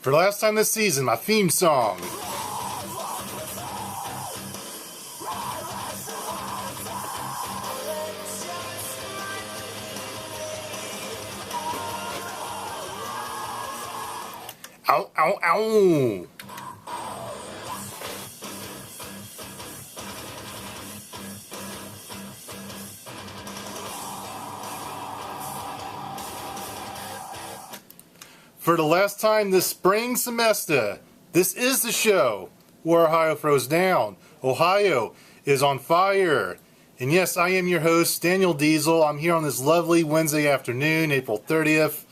For the last time this season, my theme song. Ow, ow, ow. For the last time this spring semester, this is the show where Ohio throws down. Ohio is on fire. And yes, I am your host, Daniel Diesel. I'm here on this lovely Wednesday afternoon, April 30th.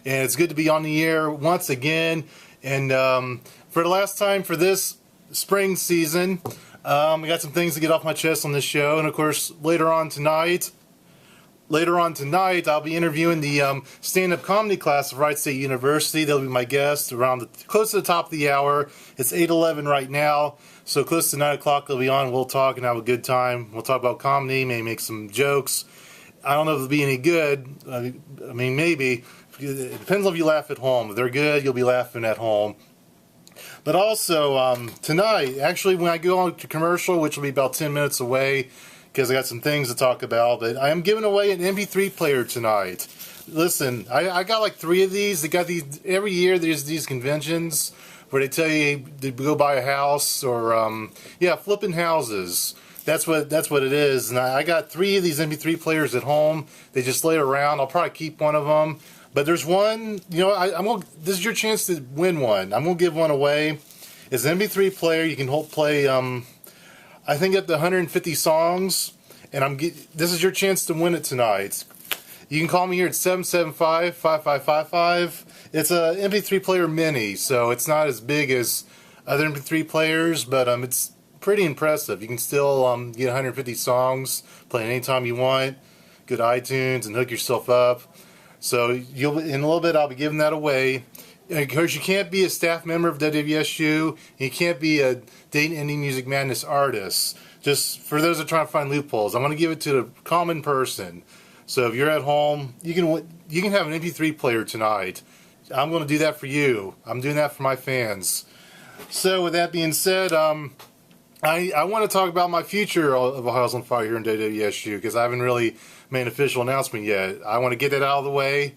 And it's good to be on the air once again. And for the last time for this spring season, I got some things to get off my chest on this show. And of course, later on tonight, I'll be interviewing the stand-up comedy class of Wright State University. They'll be my guest around close to the top of the hour. It's 8:11 right now, so close to 9 o'clock they'll be on. We'll talk and have a good time. We'll talk about comedy, maybe make some jokes. I don't know if they'll be any good. I mean, maybe. It depends on if you laugh at home. If they're good, you'll be laughing at home. But also, tonight, actually, when I go on to commercial, which will be about 10 minutes away, because I got some things to talk about, but I am giving away an MP3 player tonight. Listen, I got like 3 of these. They got these every year. There's these conventions where they tell you to go buy a house or flipping houses. That's what it is. And I got 3 of these MP3 players at home. They just lay around. I'll probably keep one of them. But there's one. This is your chance to win one. I'm gonna give one away. It's an MP3 player. You can play. I think up to 150 songs, and this is your chance to win it tonight. You can call me here at 775-5555. It's a MP3 player mini, so it's not as big as other MP3 players, but it's pretty impressive. You can still get 150 songs, play anytime you want, go to iTunes and hook yourself up. So in a little bit I'll be giving that away. Because you can't be a staff member of WSU, you can't be a Dayton Indie Music Madness artist. Just for those that are trying to find loopholes, I'm going to give it to the common person. So if you're at home, you can have an MP3 player tonight. I'm going to do that for you. I'm doing that for my fans. So with that being said, I want to talk about my future of Ohio's on Fire here in WSU because I haven't really made an official announcement yet. I want to get that out of the way.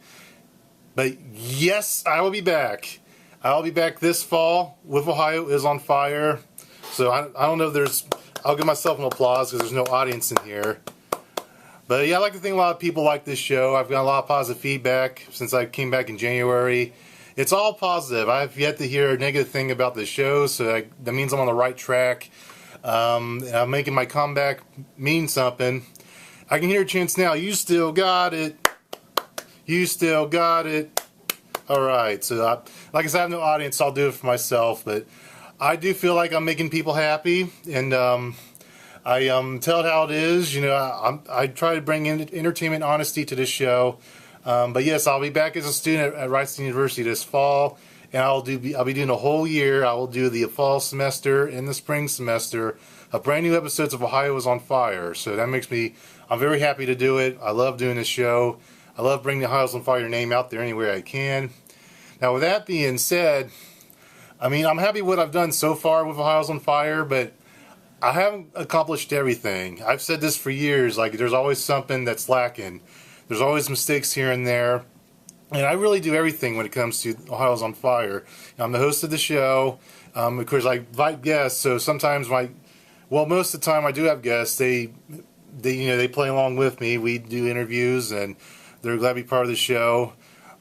But yes, I will be back. I'll be back this fall with Ohio is on Fire. So I don't know if I'll give myself an applause because there's no audience in here. But yeah, I like to think a lot of people like this show. I've got a lot of positive feedback since I came back in January. It's all positive. I've yet to hear a negative thing about the show, so that means I'm on the right track. I'm making my comeback mean something. I can hear a chance now. You still got it. You still got it. Alright, so like I said, I have no audience, so I'll do it for myself, but I do feel like I'm making people happy, and I tell it how it is. I try to bring in entertainment honesty to this show, but yes, I'll be back as a student at Wright State University this fall, and I'll be doing a whole year. I will do the fall semester and the spring semester of brand new episodes of Ohio is on Fire, so that makes I'm very happy to do it. I love doing this show. I love bringing the Ohio's on Fire name out there anywhere I can. Now, with that being said, I'm happy with what I've done so far with Ohio's on Fire, but I haven't accomplished everything. I've said this for years, like there's always something that's lacking. There's always mistakes here and there. And I really do everything when it comes to Ohio's on Fire. I'm the host of the show. Of course, I invite guests, so sometimes most of the time I do have guests. They play along with me. We do interviews, and they're glad to be part of the show.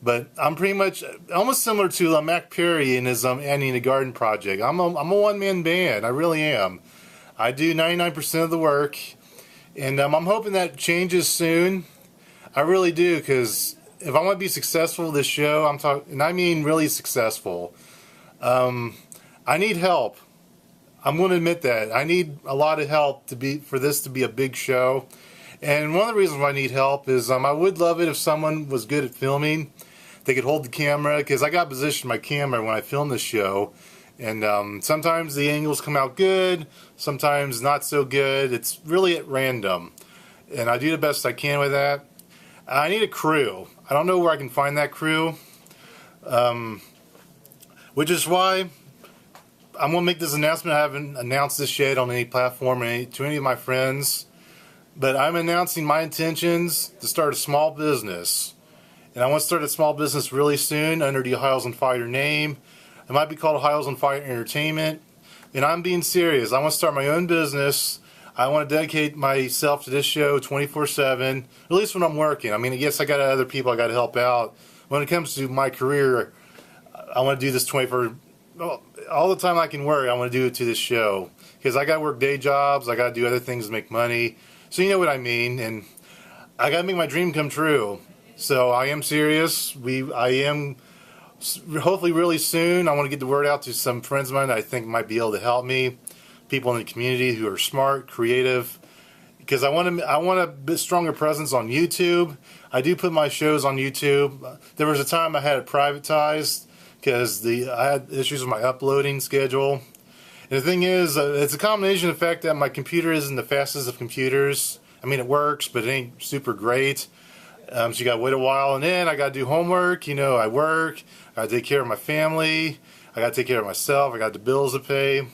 But I'm pretty much almost similar to Mac Perry in his Annie in the Garden project. I'm a one-man band. I really am. I do 99% of the work. And I'm hoping that changes soon. I really do, because if I want to be successful with this show, and I mean really successful, I need help. I'm going to admit that. I need a lot of help for this to be a big show. And one of the reasons why I need help is I would love it if someone was good at filming. They could hold the camera, because I got to position my camera when I film this show. And sometimes the angles come out good, sometimes not so good. It's really at random. And I do the best I can with that. I need a crew. I don't know where I can find that crew. which is why I'm going to make this announcement. I haven't announced this yet on any platform to any of my friends, but I'm announcing my intentions to start a small business. And I want to start a small business really soon under the Ohio's on Fire name. It might be called Ohio's on Fire Entertainment. And I'm being serious. I want to start my own business. I want to dedicate myself to this show 24/7, at least when I'm working. I mean, yes, I got other people I got to help out. When it comes to my career, I want to do this 24, all the time I can work, I want to do it to this show. Because I got to work day jobs, I got to do other things to make money. So you know what I mean. And I got to make my dream come true. So I am serious. I am, hopefully really soon, I want to get the word out to some friends of mine that I think might be able to help me. People in the community who are smart, creative. Because I want a bit stronger presence on YouTube. I do put my shows on YouTube. There was a time I had it privatized because I had issues with my uploading schedule. And the thing is, it's a combination of the fact that my computer isn't the fastest of computers. I mean, it works, but it ain't super great. So you got to wait a while, and then I got to do homework. You know, I work. I got to take care of my family. I got to take care of myself. I got the bills to pay.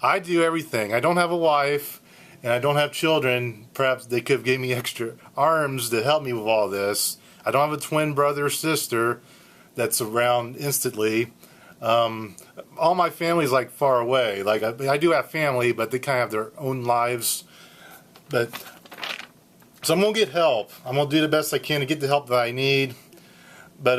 I do everything. I don't have a wife, and I don't have children. Perhaps they could have gave me extra arms to help me with all this. I don't have a twin brother or sister that's around instantly. All my family's like far away. Like I do have family, but they kind of have their own lives. But so I'm gonna get help. I'm gonna do the best I can to get the help that I need. But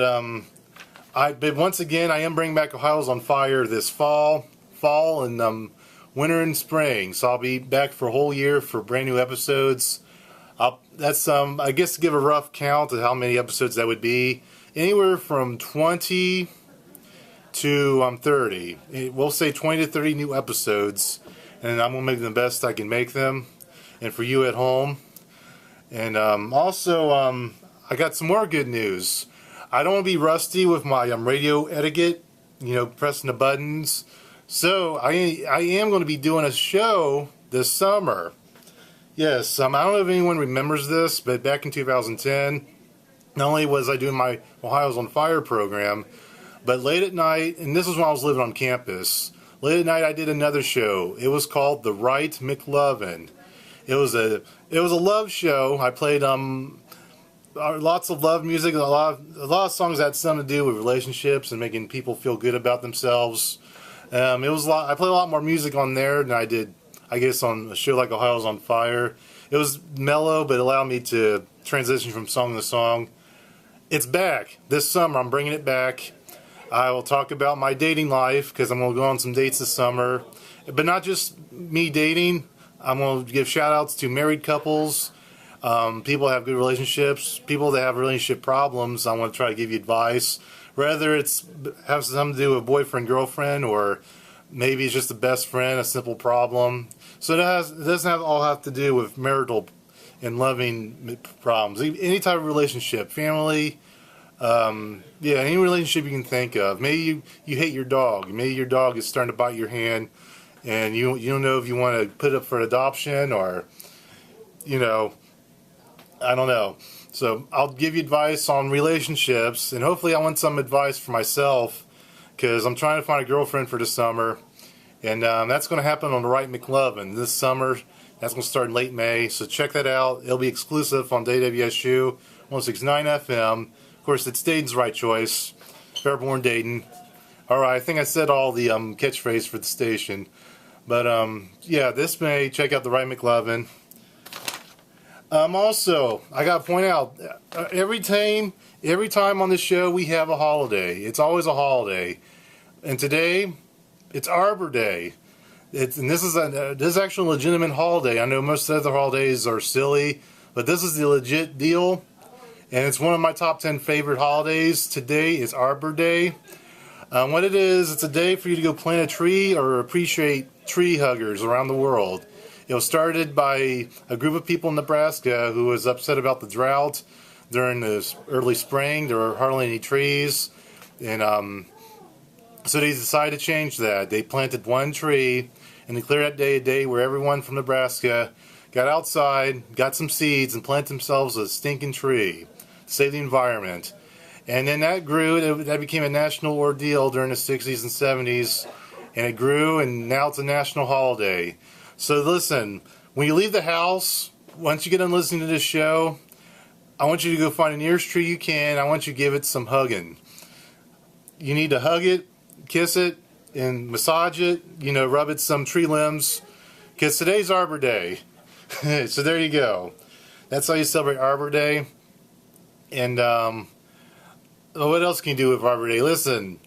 but once again, I am bringing back Ohio's on Fire this fall and winter and spring. So I'll be back for a whole year for brand new episodes. That's I guess to give a rough count of how many episodes that would be, anywhere from 20 to 30. We'll say 20 to 30 new episodes, and I'm gonna make them the best I can make them. And for you at home. And also, I got some more good news. I don't want to be rusty with my radio etiquette, you know, pressing the buttons. So I am going to be doing a show this summer. Yes, I don't know if anyone remembers this, but back in 2010, not only was I doing my Ohio's on Fire program, but late at night, and this was when I was living on campus, late at night I did another show. It was called The Wright McLovin. It was a love show. I played lots of love music, a lot of songs that had something to do with relationships and making people feel good about themselves. It was a lot. I played a lot more music on there than I did, I guess, on a show like Ohio's on Fire. It was mellow, but it allowed me to transition from song to song. It's back this summer. I'm bringing it back. I will talk about my dating life because I'm going to go on some dates this summer, but not just me dating. I'm going to give shout-outs to married couples, people that have good relationships, people that have relationship problems. I want to try to give you advice, whether it's has something to do with boyfriend, girlfriend, or maybe it's just a best friend, a simple problem. So it doesn't all have to do with marital and loving problems. Any type of relationship, family, any relationship you can think of. Maybe you hate your dog. Maybe your dog is starting to bite your hand. And you don't know if you want to put it up for adoption or, I don't know. So I'll give you advice on relationships, and hopefully I want some advice for myself because I'm trying to find a girlfriend for the summer. And that's going to happen on the Wright McLovin this summer. That's going to start in late May, so check that out. It'll be exclusive on WSU 106.9 FM. Of course, it's Dayton's right choice. Fairborn Dayton. All right, I think I said all the catchphrase for the station. But, this May, check out the Wright McLovin. Also, I got to point out, every time on this show, we have a holiday. It's always a holiday. And today, it's Arbor Day. This is actually a legitimate holiday. I know most other holidays are silly, but this is the legit deal. And it's one of my top 10 favorite holidays. Today is Arbor Day. What it is, it's a day for you to go plant a tree or appreciate tree huggers around the world. It was started by a group of people in Nebraska who was upset about the drought during the early spring. There were hardly any trees, and so they decided to change that. They planted one tree and declared that day a day where everyone from Nebraska got outside, got some seeds, and planted themselves a stinking tree to save the environment. And then that grew. That became a national ordeal during the 60s and 70s. And it grew, and now it's a national holiday. So listen, when you leave the house, once you get done listening to this show, I want you to go find the nearest tree you can. I want you to give it some hugging. You need to hug it, kiss it, and massage it. Rub it some tree limbs. Because today's Arbor Day. So there you go. That's how you celebrate Arbor Day. And what else can you do with Arbor Day? Listen,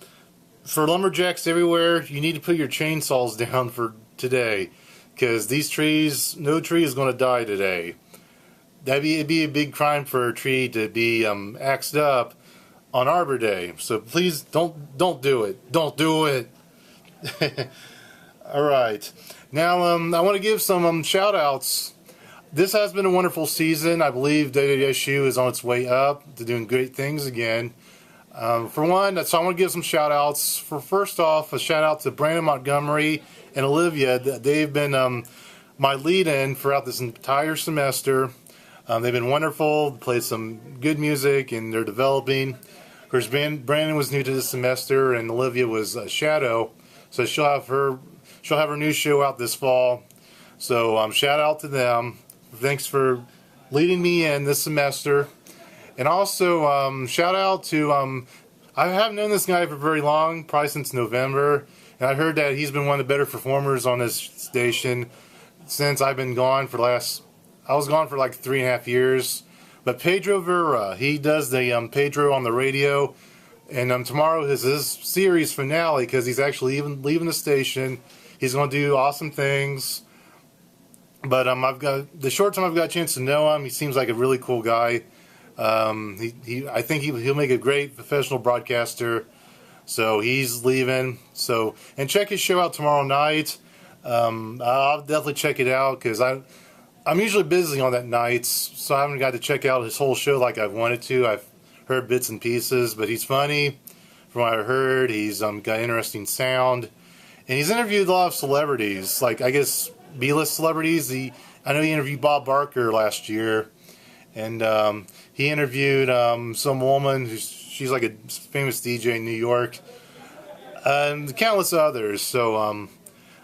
for lumberjacks everywhere, you need to put your chainsaws down for today. Because these trees, no tree is going to die today. It'd be a big crime for a tree to be axed up on Arbor Day. So please don't do it. Don't do it. All right. Now I want to give some shout outs. This has been a wonderful season. I believe WSU is on its way up to doing great things again. For one, so I want to give some shout outs. First off, a shout out to Brandon Montgomery and Olivia. They've been my lead-in throughout this entire semester. They've been wonderful, played some good music, and they're developing. Of course, Brandon was new to this semester, and Olivia was a shadow, so she'll have her new show out this fall. So shout out to them. Thanks for leading me in this semester. And also shout out to I haven't known this guy for very long, probably since November, and I heard that he's been one of the better performers on this station since I've been gone I was gone for like 3.5 years. But Pedro Vera, he does the Pedro on the radio, and tomorrow is his series finale because he's actually even leaving the station. He's going to do awesome things. But I've got the short time I've got a chance to know him. He seems like a really cool guy. I think he'll make a great professional broadcaster. So he's leaving. And check his show out tomorrow night. I'll definitely check it out because I'm usually busy on that night, so I haven't got to check out his whole show like I've wanted to. I've heard bits and pieces, but he's funny. From what I heard, he's got interesting sound, and he's interviewed a lot of celebrities, like I guess B-list celebrities. I know he interviewed Bob Barker last year, and he interviewed some woman she's like a famous DJ in New York, and countless others. So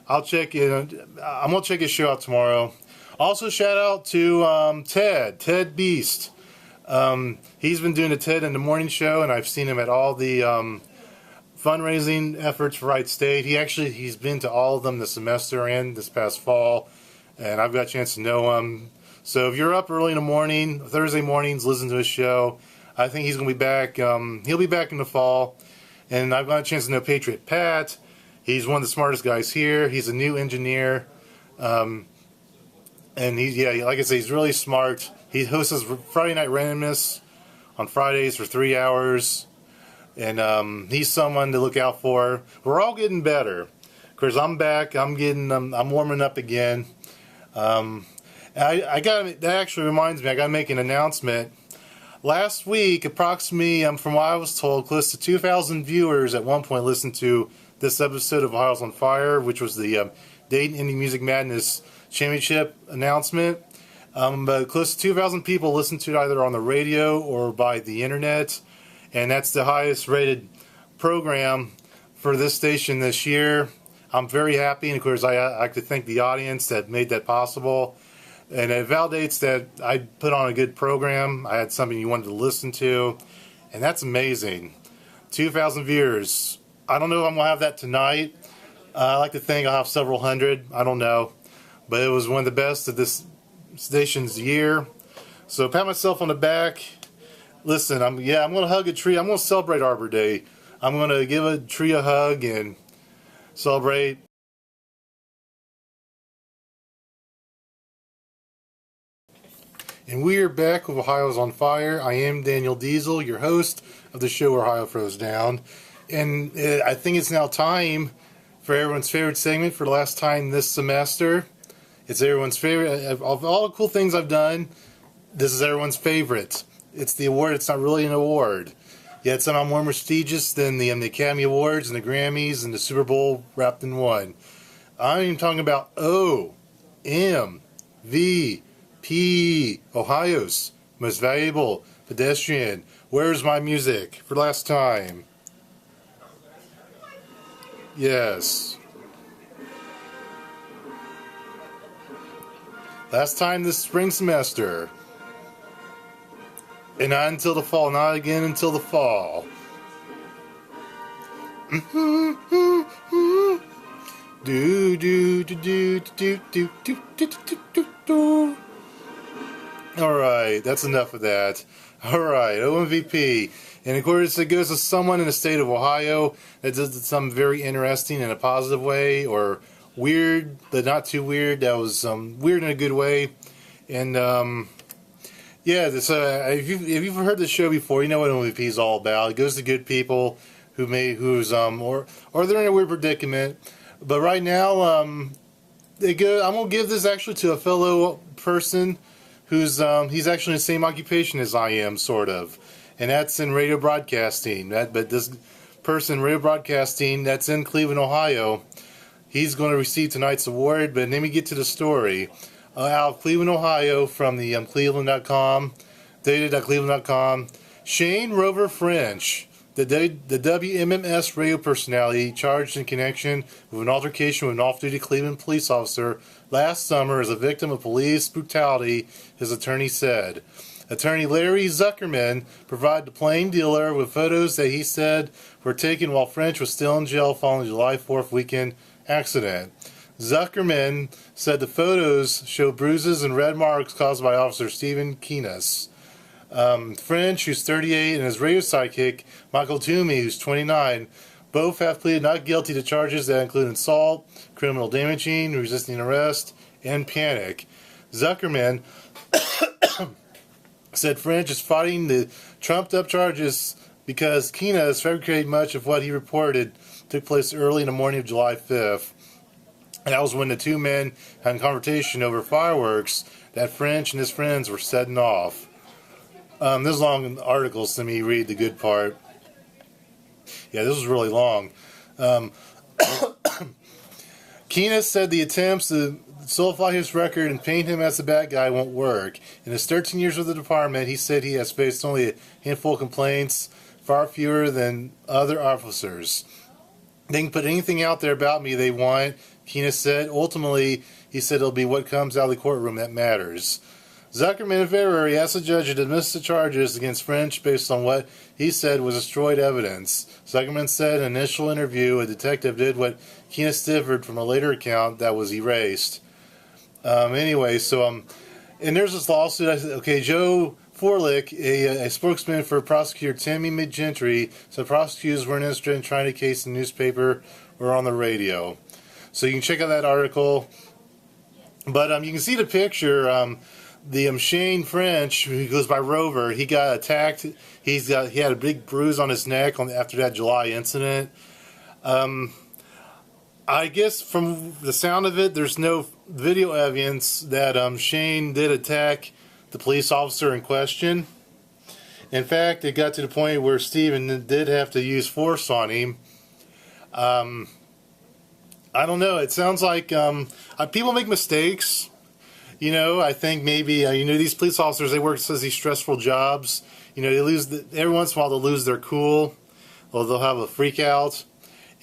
I'll check it. I'm gonna check his show out tomorrow. Also, shout out to Ted Beast. He's been doing the Ted in the Morning show, and I've seen him at all the fundraising efforts for Wright State. He's been to all of them this semester and this past fall, and I've got a chance to know him. So if you're up early in the morning, Thursday mornings, listen to his show. I think he's going to be back. He'll be back in the fall, and I've got a chance to know Patriot Pat. He's one of the smartest guys here. He's a new engineer. And like I say, he's really smart. He hosts Friday Night Randomness on Fridays for 3 hours. And he's someone to look out for. We're all getting better. Of course, I'm back. I'm warming up again. That actually reminds me, I got to make an announcement. Last week, approximately, from what I was told, close to 2,000 viewers at one point listened to this episode of Ohio's on Fire, which was the Dayton Indie Music Madness Championship announcement. But close to 2,000 people listened to it either on the radio or by the internet, and that's the highest rated program for this station this year. I'm very happy, and of course I like to thank the audience that made that possible, and it validates that I put on a good program. I had something you wanted to listen to, and that's amazing. 2,000 viewers. I don't know if I'm going to have that tonight. I like to think I'll have several hundred. I don't know. But it was one of the best of this station's year. So pat myself on the back. Listen, I'm going to hug a tree. I'm going to celebrate Arbor Day. I'm going to give a tree a hug and celebrate. And we are back with Ohio's on Fire. I am Daniel Diesel, your host of the show Ohio Throws Down. And I think it's now time for everyone's favorite segment for the last time this semester. It's everyone's favorite. Of all the cool things I've done, this is everyone's favorite. It's the award. It's not really an award. Yet somehow more prestigious than the Academy Awards and the Grammys and the Super Bowl wrapped in one. I'm even talking about OMVP, Ohio's Most valuable pedestrian. Where's my music for last time? Yes. Last time this spring semester. And not until the fall. Not again until the fall. Do do do do do do do do do do. Alright, that's enough of that. Alright, OMVP. And of course, it goes to someone in the state of Ohio that does something very interesting in a positive way, or weird, but not too weird. That was weird in a good way. And yeah, this, if you've heard the show before, you know what OMVP is all about. It goes to good people or they're in a weird predicament. But right now, I'm gonna give this actually to a fellow person who's he's actually in the same occupation as I am, sort of, and that's in radio broadcasting. But this person, radio broadcasting, that's in Cleveland, Ohio, he's going to receive tonight's award. But let me get to the story. Out of Cleveland, Ohio, from the Cleveland.com, data.cleveland.com, Shane Rover French, the WMMS radio personality charged in connection with an altercation with an off-duty Cleveland police officer last summer as a victim of police brutality, his attorney said. Attorney Larry Zuckerman provided the plain dealer with photos that he said were taken while French was still in jail following the July 4th weekend accident. Zuckerman said the photos show bruises and red marks caused by Officer Stephen Kinsey. French, who's 38, and his radio sidekick, Michael Toomey, who's 29, both have pleaded not guilty to charges that include assault, criminal damaging, resisting arrest, and panic. Zuckerman said French is fighting the trumped-up charges because Kinsey fabricated much of what he reported took place early in the morning of July 5th. And that was when the two men had a conversation over fireworks that French and his friends were setting off. This is long articles, so let me read the good part. Yeah, this was really long. Kinsey said the attempts to solidify his record and paint him as the bad guy won't work. In his 13 years with the department, he said he has faced only a handful of complaints, far fewer than other officers. They can put anything out there about me they want, Kinsey said. Ultimately, he said it'll be what comes out of the courtroom that matters. Zuckerman in February asked the judge to dismiss the charges against French based on what he said was destroyed evidence. Zuckerman said in an initial interview a detective did what Kinsey differed from a later account that was erased. Anyway, so and there's this lawsuit. Okay, Joe Forlick, a spokesman for prosecutor Timmy McGentry, said prosecutors weren't interested in trying to case in the newspaper or on the radio. So you can check out that article. But you can see the picture. The Shane French, who goes by Rover, he got attacked. He had a big bruise on his neck after that July incident. I guess from the sound of it, there's no video evidence that Shane did attack the police officer in question. In fact, it got to the point where Stephen did have to use force on him. I don't know. It sounds like people make mistakes. You know, I think maybe, these police officers, they work these stressful jobs. You know, every once in a while they'll lose their cool, or they'll have a freak out.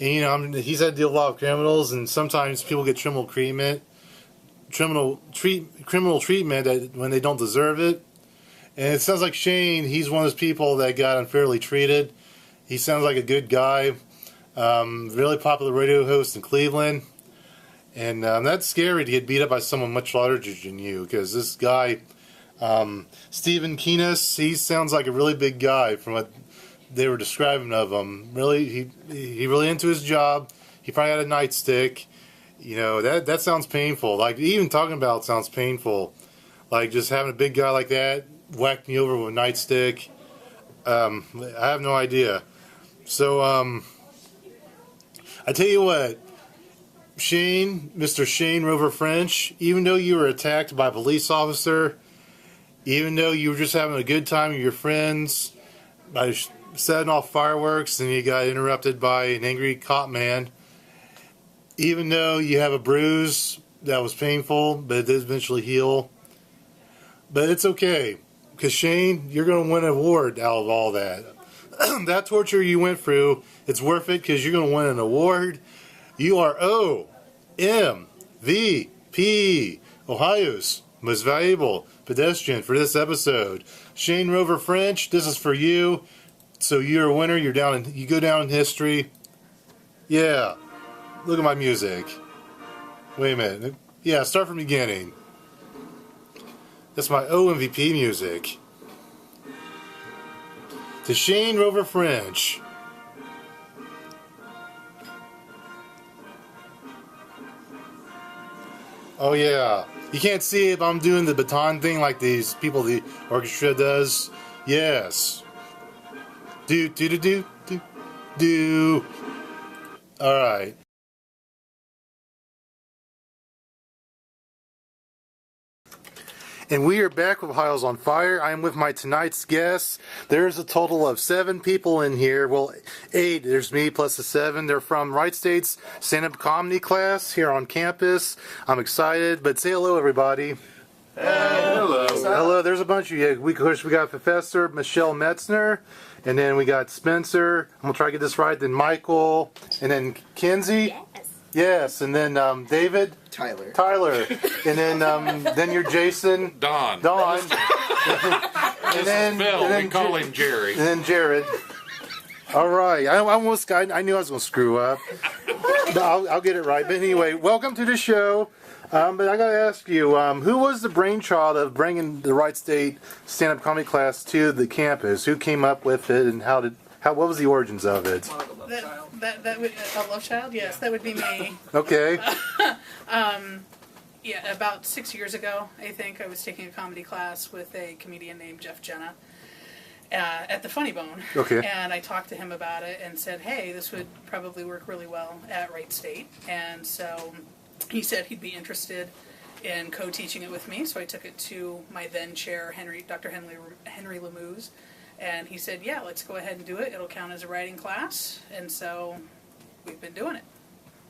And, he's had to deal with a lot of criminals, and sometimes people get criminal treatment when they don't deserve it. And it sounds like Shane, he's one of those people that got unfairly treated. He sounds like a good guy, really popular radio host in Cleveland. And that's scary to get beat up by someone much larger than you, because this guy, Stephen Kinsey, he sounds like a really big guy from what they were describing of him. Really, he really into his job. He probably had a nightstick. That sounds painful. Like, even talking about it sounds painful. Like, just having a big guy like that whack me over with a nightstick. I have no idea. So, I tell you what, Mr. Shane Rover French, even though you were attacked by a police officer, even though you were just having a good time with your friends, by setting off fireworks and you got interrupted by an angry cop man, even though you have a bruise that was painful, but it did eventually heal, but it's okay. Because Shane, you're going to win an award out of all that. That torture you went through, it's worth it because you're going to win an award. You are OMVP, Ohio's most valuable pedestrian for this episode. Shane Rover French, this is for you. So you're a winner. You go down in history. Yeah. Look at my music. Wait a minute. Yeah, start from the beginning. That's my OMVP music. To Shane Rover French. Oh yeah. You can't see it, but I'm doing the baton thing like these people the orchestra does. Yes. Do. Alright. And we are back with Ohio's on Fire. I'm with my tonight's guests. There's a total of 7 people in here. Well, 8. There's me plus the 7. They're from Wright State's stand-up comedy class here on campus. I'm excited, but say hello, everybody. Hello. Hello. There's a bunch of you. We got Professor Michelle Metzner, and then we got Spencer. I'm gonna try to get this right. Then Michael, and then Kinsey. Yes, and then David. Tyler. And then you're Jason. Don. And then Bill. And then we call him Jerry. And then Jerrod. All right. I knew I was going to screw up. But I'll get it right. But anyway, welcome to the show. But I got to ask you, who was the brainchild of bringing the Wright State stand-up comedy class to the campus? Who came up with it, and what was the origins of it? That would a love child? Yes, that would be me. Okay. Yeah, about 6 years ago, I think I was taking a comedy class with a comedian named Jeff Jenna at the Funny Bone. Okay. And I talked to him about it and said, hey, this would probably work really well at Wright State. And so he said he'd be interested in co-teaching it with me. So I took it to my then chair, Dr. Henry Lamuse. And he said, yeah, let's go ahead and do it. It'll count as a writing class. And so we've been doing it.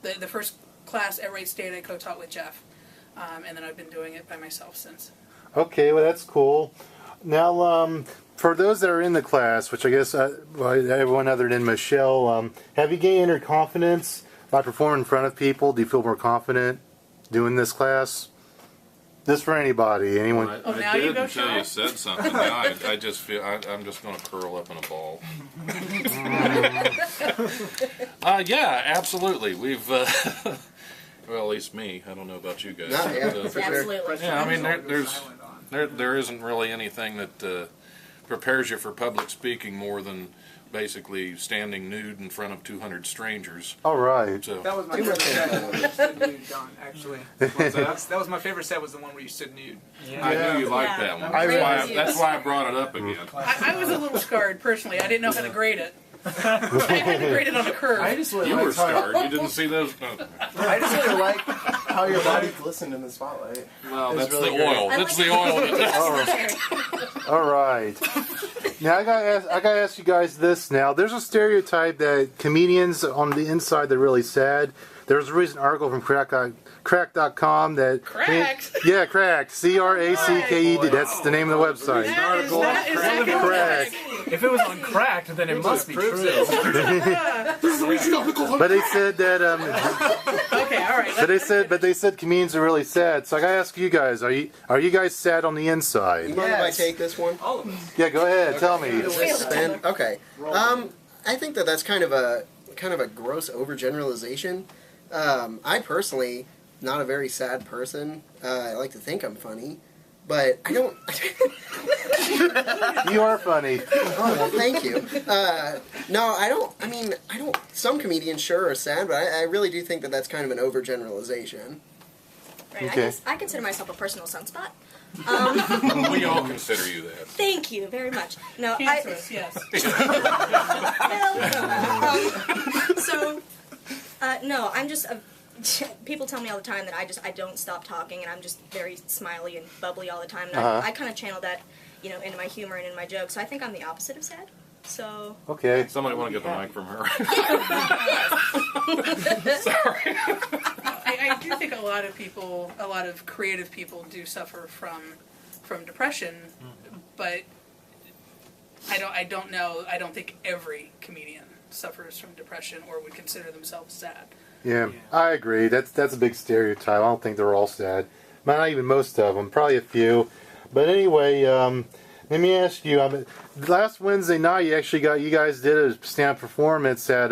The first class at Wright State I co-taught with Jeff. And then I've been doing it by myself since. Okay, well, that's cool. Now, for those that are in the class, which I guess everyone other than Michelle, have you gained your confidence by performing in front of people? Do you feel more confident doing this class? This for anybody, anyone? I now did you go, until Sean. you said something. Now I just feel I'm just going to curl up in a ball. Yeah, absolutely. We've well, at least me. I don't know about you guys. Absolutely. Yeah, I mean there isn't really anything that prepares you for public speaking more than basically standing nude in front of 200 strangers. All right. So That was my favorite set when you stood nude, Don, actually. That was my favorite set, was the one where you stood nude. I knew you liked that one. That's why I brought it up again. I was a little scarred, personally. I didn't know how to grade it. I had to grade it on a curve. I just really You were liked how, scarred. You didn't see those. I just really like how your body glistened in the spotlight. Well, that's really the oil. That's the oil. All right. Now I gotta ask you guys this. Now, there's a stereotype that comedians on the inside they're really sad. There's a recent article from Cracked.com that Cracked? Yeah, Cracked. CRACKED. That's the name of the website. That is Cracked. If it was on Cracked, then it must be true. But they said that. Okay, all right. But they said comedians are really sad. So I gotta ask you guys: Are you guys sad on the inside? You mind if I take this one? All of us. Yeah, go ahead. Tell me. Okay. I think that's kind of a gross overgeneralization. I personally, not a very sad person. I like to think I'm funny, but I don't. You are funny. Oh, well, thank you. No, I don't. I mean, I don't. Some comedians sure are sad, but I really do think that that's kind of an overgeneralization. Right, Okay. I consider myself a personal sunspot. We all consider you that. Thank you very much. No, Cancerous, yes. No, I'm just. People tell me all the time that I don't stop talking, and I'm just very smiley and bubbly all the time. And I kind of channel that, into my humor and in my jokes. So I think I'm the opposite of sad. So. Okay. Somebody want to get the mic from her? Sorry. I do think a lot of creative people do suffer from depression, but I don't know. I don't think every comedian suffers from depression or would consider themselves sad. Yeah, I agree. That's a big stereotype. I don't think they're all sad. Not even most of them. Probably a few. But anyway, let me ask you. Last Wednesday night, you guys did a stand-up performance at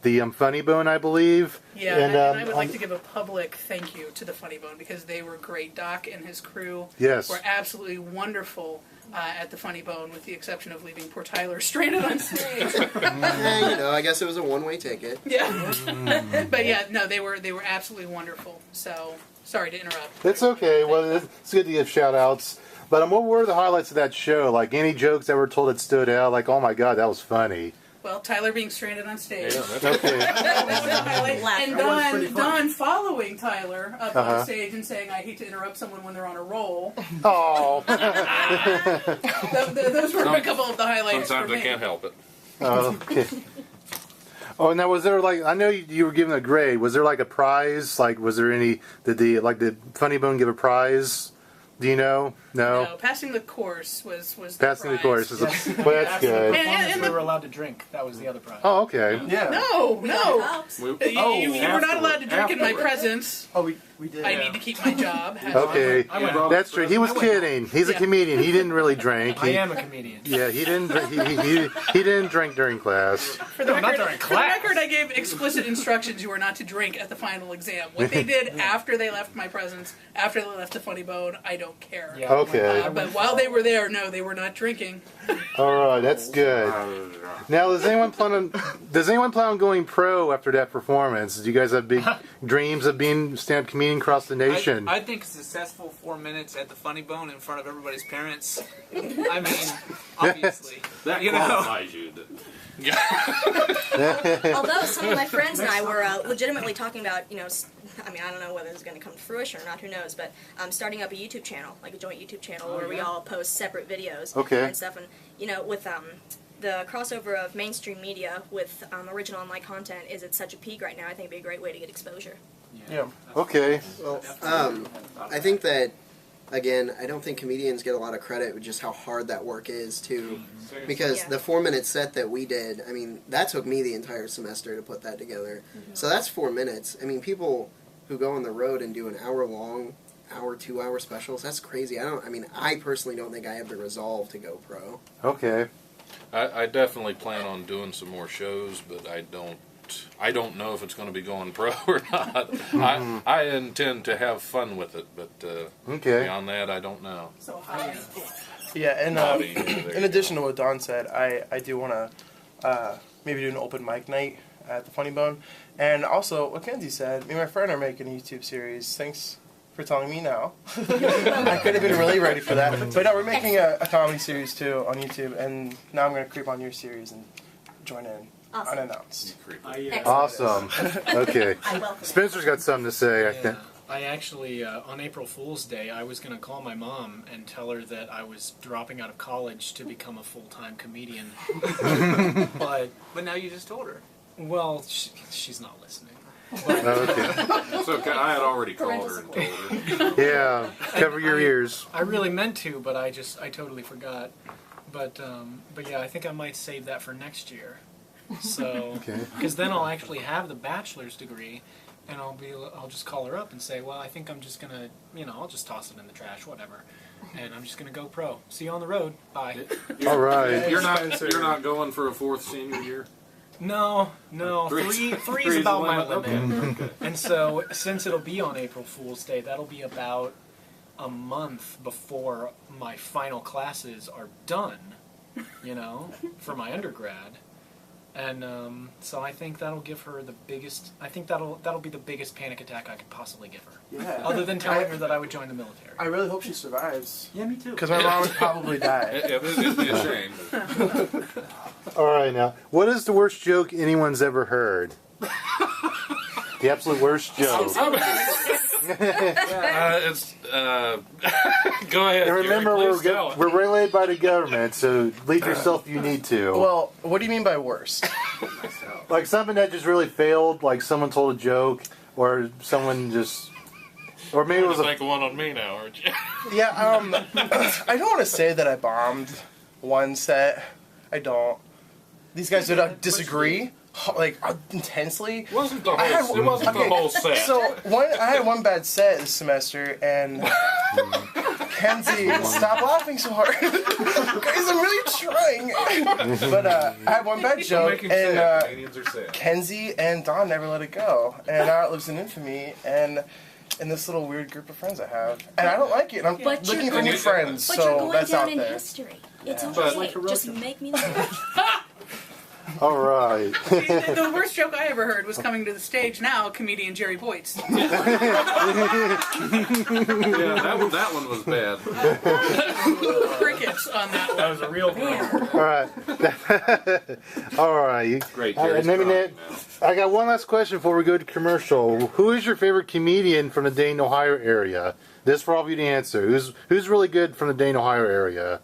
the Funny Bone, I believe. Yeah, and I would like to give a public thank you to the Funny Bone because they were great. Doc and his crew were absolutely wonderful at the Funny Bone, with the exception of leaving poor Tyler stranded on stage. I guess it was a one-way ticket. Yeah, but yeah, no, they were absolutely wonderful. So sorry to interrupt. It's okay. Well, it's good to give shout-outs. But what were the highlights of that show? Like, any jokes that were told that stood out? Like, oh my God, that was funny. Well, Tyler being stranded on stage. Yeah, that's Okay. That was a highlight. And Don following Tyler up on stage and saying, "I hate to interrupt someone when they're on a roll." Oh. Those were a couple of the highlights sometimes for me. I can't help it. Okay. Oh, now was there I know you were given a grade. Was there a prize? Was there any? Did Funny Bone give a prize? Do you know? No. Passing the course was Passing the course is Yes. well, that's good. And we were allowed to drink. That was the other prize. Oh, okay. Yeah. No. You were not allowed to drink in my afterward. presence. Oh, we did. I need to keep my job. Okay, I went- that's true. He was kidding. He's a comedian. He didn't really drink. I am a comedian. Yeah, he didn't. He didn't drink during class. For the No, not record, during for the class. record, I gave explicit instructions you were not to drink at the final exam. What they did after they left my presence, after they left the Funny Bone, I don't care. Yeah. Okay. But while they were there, no, they were not drinking. All right, that's good. Now, does anyone plan on going pro after that performance? Do you guys have big dreams of being stand-up comedian across the nation? I think a successful 4 minutes at the Funny Bone in front of everybody's parents. I mean, obviously. That You know. qualifies you. Although some of my friends and I were legitimately talking about, I don't know whether it's going to come to fruition or not, who knows, but starting up a YouTube channel, like a joint YouTube channel where we all post separate videos and stuff. And, with the crossover of mainstream media with original online content is at such a peak right now, I think it'd be a great way to get exposure. Yeah. Okay. Well, I think that, again, I don't think comedians get a lot of credit with just how hard that work is, too. Because the 4-minute set that we did, I mean, that took me the entire semester to put that together. So that's 4 minutes. I mean, people who go on the road and do an hour-long, 2-hour specials, that's crazy. I personally don't think I have the resolve to go pro. Okay. I definitely plan on doing some more shows, but I don't know if it's going to be going pro or not. I intend to have fun with it, but beyond that, I don't know. So high. Yeah, and Hobby. in addition to what Don said, I do want to maybe do an open mic night at the Funny Bone. And also, what Kinsey said, me and my friend are making a YouTube series. Thanks for telling me now. I could have been really ready for that. But no, we're making a comedy series too on YouTube, and now I'm going to creep on your series and join in Awesome. unannounced. Awesome. Okay. I welcome it. Spencer's got something to say, I think. I actually, on April Fool's Day, I was going to call my mom and tell her that I was dropping out of college to become a full-time comedian. But now you just told her. well, she's not listening. Okay. It's okay. I had already called her and told her. Yeah. Cover your ears. I really meant to, but I totally forgot. But yeah, I think I might save that for next year. So, because then I'll actually have the bachelor's degree, and I'll just call her up and say, well, I think I'm just gonna, I'll just toss it in the trash, whatever, and I'm just gonna go pro. See you on the road. Bye. All right. You're not going for a 4th senior year? No. Three is about my limit. Okay. And so, since it'll be on April Fool's Day, that'll be about a month before my final classes are done, for my undergrad. And so I think that'll give her the biggest. I think that'll be the biggest panic attack I could possibly give her. Yeah. Other than telling her that I would join the military. I really hope she survives. Yeah, me too. Because my mom would probably die. It'd be a shame. All right, now, what is the worst joke anyone's ever heard? The absolute worst joke. Go ahead. And remember, Jerry, please tell we're regulated by the government, so leave yourself if you need to. Well, what do you mean by worst? Like something that just really failed, like someone told a joke, or someone just... Or maybe it was Think one on me now, aren't you? Yeah, I don't want to say that I bombed one set. I don't. These guys did disagree, like, intensely. It wasn't the whole set. So, I had one bad set this semester, and Kinsey, stop laughing so hard. Guys, I'm really trying. But I had one bad joke, and Kinsey and Don never let it go. And now it lives in infamy, and in this little weird group of friends I have. And I don't like it, and I'm looking for new friends, But you're so going that's down out in there. history. It's But- okay. Just make me laugh. all right. The worst joke I ever heard was coming to the stage now, comedian Jerry Boyce. Yeah, that one was bad. Crickets on that one. That was a real one. All right. All right. Great, All right, Jerry's maybe crying I got one last question before we go to commercial. Who is your favorite comedian from the Dayton, Ohio area? This for all of you to answer. Who's really good from the Dayton, Ohio area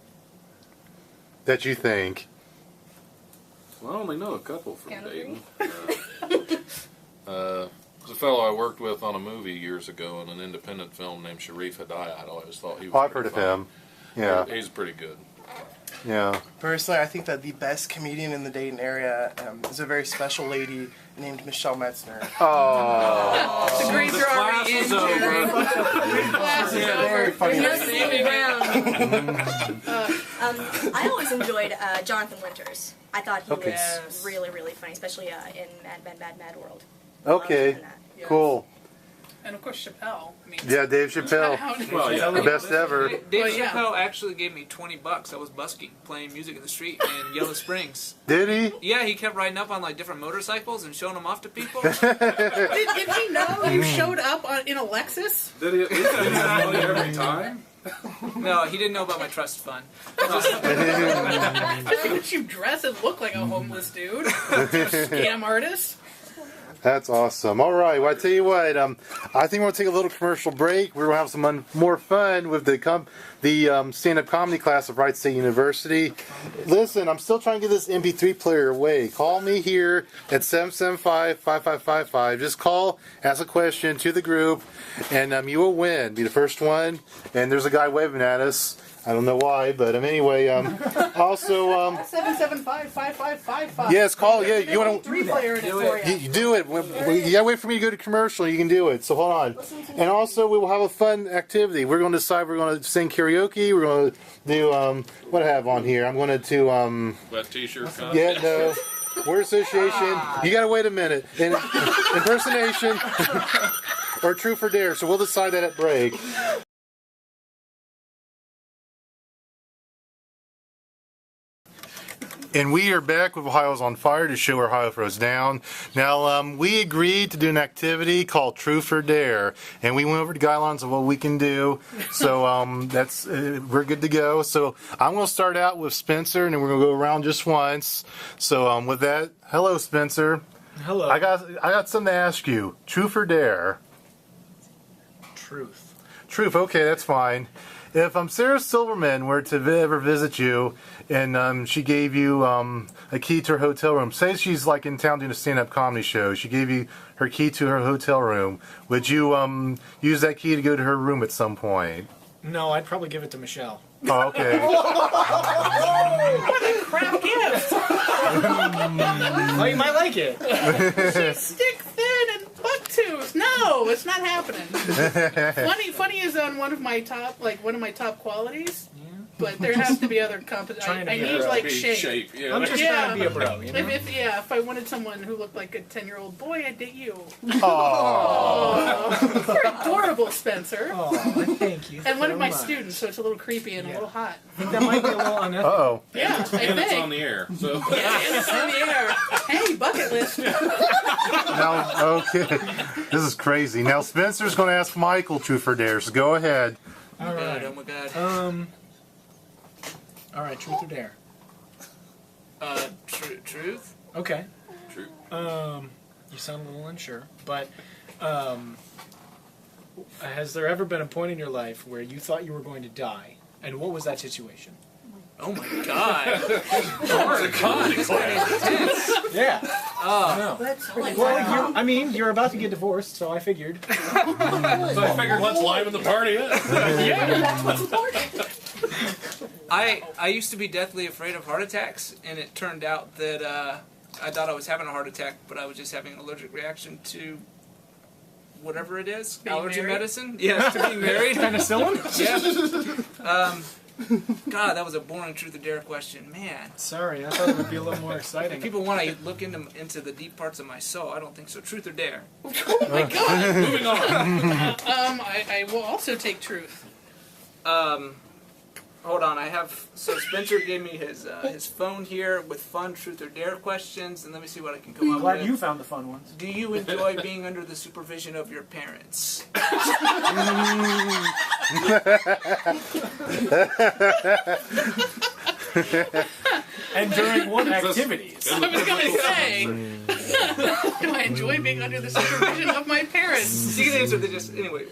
that you think? Well, I only know a couple from Can't Dayton. There's a fellow I worked with on a movie years ago in an independent film named Sharif Hidayat. I always thought he was I've heard of him. Yeah. He's pretty good. Yeah. Personally, I think that the best comedian in the Dayton area is a very special lady named Michelle Metzner. Oh. The grades are already in, Jerry. Class is Very over. funny. No sitting around. I always enjoyed Jonathan Winters. I thought he was really, really funny, especially in Mad World. Okay. Loved him in that. Yes. Cool. And of course Chappelle. I mean, Yeah, Dave Chappelle. Well, yeah. The best ever. Dave Well, yeah. Chappelle actually gave me $20. I was busking, playing music in the street in Yellow Springs. Did he? Yeah, he kept riding up on like different motorcycles and showing them off to people. did he know you showed up in a Lexus? Did he every time? No, he didn't know about my trust fund. Just because you dress and look like a homeless dude. You're a scam artist. That's awesome. All right. Well, I tell you what. I think we'll take a little commercial break. We're gonna have some more fun with the stand-up comedy class of Wright State University. Listen, I'm still trying to get this MP3 player away. Call me here at 775-5555. Just call, ask a question to the group, and you will win. Be the first one. And there's a guy waving at us. I don't know why, but anyway. Also, 775-5555. yes, call. Yeah, you want to. 3-player in it for you. You do it. You gotta wait for me to go to commercial. You can do it. So hold on. And also, we will have a fun activity. We're going to decide. We're going to sing karaoke. We're going to do what I have on here. I'm going to do That T-shirt contest. yeah, no. Word association. You gotta wait a minute. Impersonation or truth or dare. So we'll decide that at break. And we are back with Ohio's on Fire to show where Ohio throws down. Now, we agreed to do an activity called Truth or Dare, and we went over the guidelines of what we can do. So that's we're good to go. So I'm going to start out with Spencer, and then we're going to go around just once. So with that, hello, Spencer. Hello. I got something to ask you. Truth or Dare? Truth. Truth. Okay, that's fine. If Sarah Silverman were to ever visit you, and she gave you a key to her hotel room, say she's like in town doing a stand-up comedy show, she gave you her key to her hotel room, would you use that key to go to her room at some point? No, I'd probably give it to Michelle. Oh, okay. What a crap gift! Oh, you might like it. She's stick thin and bucktooth. No, it's not happening. Funny is on one of my top qualities. But there has to be other Trying to I be need a like shape. Yeah. I'm just trying to be a bro, you know? If I wanted someone who looked like a 10-year-old boy, I'd date you. Oh. You're adorable, Spencer. Oh, thank you. And one of my much. students, so it's a little creepy and a little hot. I think that might be a little unethical. Uh-oh. Yeah, I And it's think. on the air. So Yeah, and it's in the air. Hey, bucket list. Now, okay. This is crazy. Now, Spencer's going to ask Michael Truth or Dare, so go ahead. All right. Oh my god. All right, truth or dare? Truth? Okay. True. You sound a little unsure, but has there ever been a point in your life where you thought you were going to die, and what was that situation? Oh my god. Yeah. Oh. Well, you're about to get divorced, so I figured. So I figured let's liven the party up. I used to be deathly afraid of heart attacks, and it turned out that I thought I was having a heart attack, but I was just having an allergic reaction to whatever it is. Being Allergy married? medicine? Yes, to being married. Penicillin? Yeah. God, that was a boring truth or dare question. Man. Sorry, I thought it would be a little more exciting. If people want to look into the deep parts of my soul, I don't think so. Truth or dare? Oh my god! Moving on. I will also take truth. Hold on, so Spencer gave me his phone here with fun truth or dare questions, and let me see what I can come I'm up glad with. you found the fun ones. Do you enjoy being under the supervision of your parents? And during what activities? I was gonna say, do I enjoy being under the supervision of my parents? You can answer the just anyway.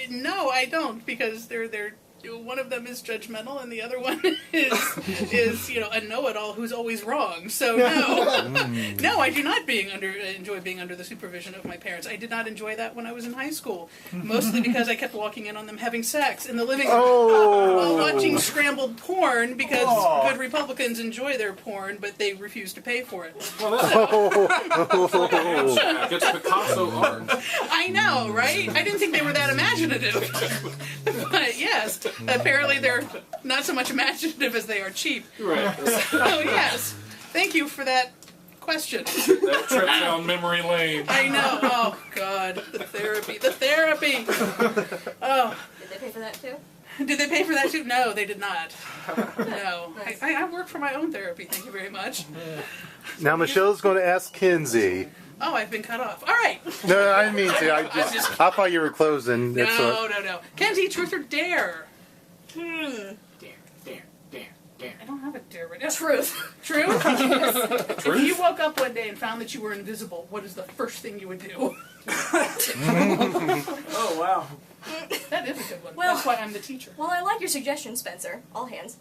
No, I don't, because they're one of them is judgmental and the other one is a know-it-all who's always wrong. So no, no, I do not enjoy being under the supervision of my parents. I did not enjoy that when I was in high school, mostly because I kept walking in on them having sex in the living room while watching scrambled porn, because good Republicans enjoy their porn, but they refuse to pay for it. It's Picasso art. I know, right? I didn't think they were that imaginative. But yes, apparently they're not so much imaginative as they are cheap. Right. So yes, thank you for that question. That trip down memory lane. I know. Oh God, the therapy. Oh, Did they pay for that too? did they pay for that too? No, they did not. No, I work for my own therapy. Thank you very much. Now Michelle's going to ask Kinsey. Oh, I've been cut off. All right. No, I didn't mean to. I thought you were closing. No. Kenzie, truth or dare? Hmm. I don't have a dare right now. Truth. Truth? If you woke up one day and found that you were invisible, what is the first thing you would do? Oh, wow. That is a good one. Well- That's why I'm the teacher. Well, I like your suggestion, Spencer. All hands.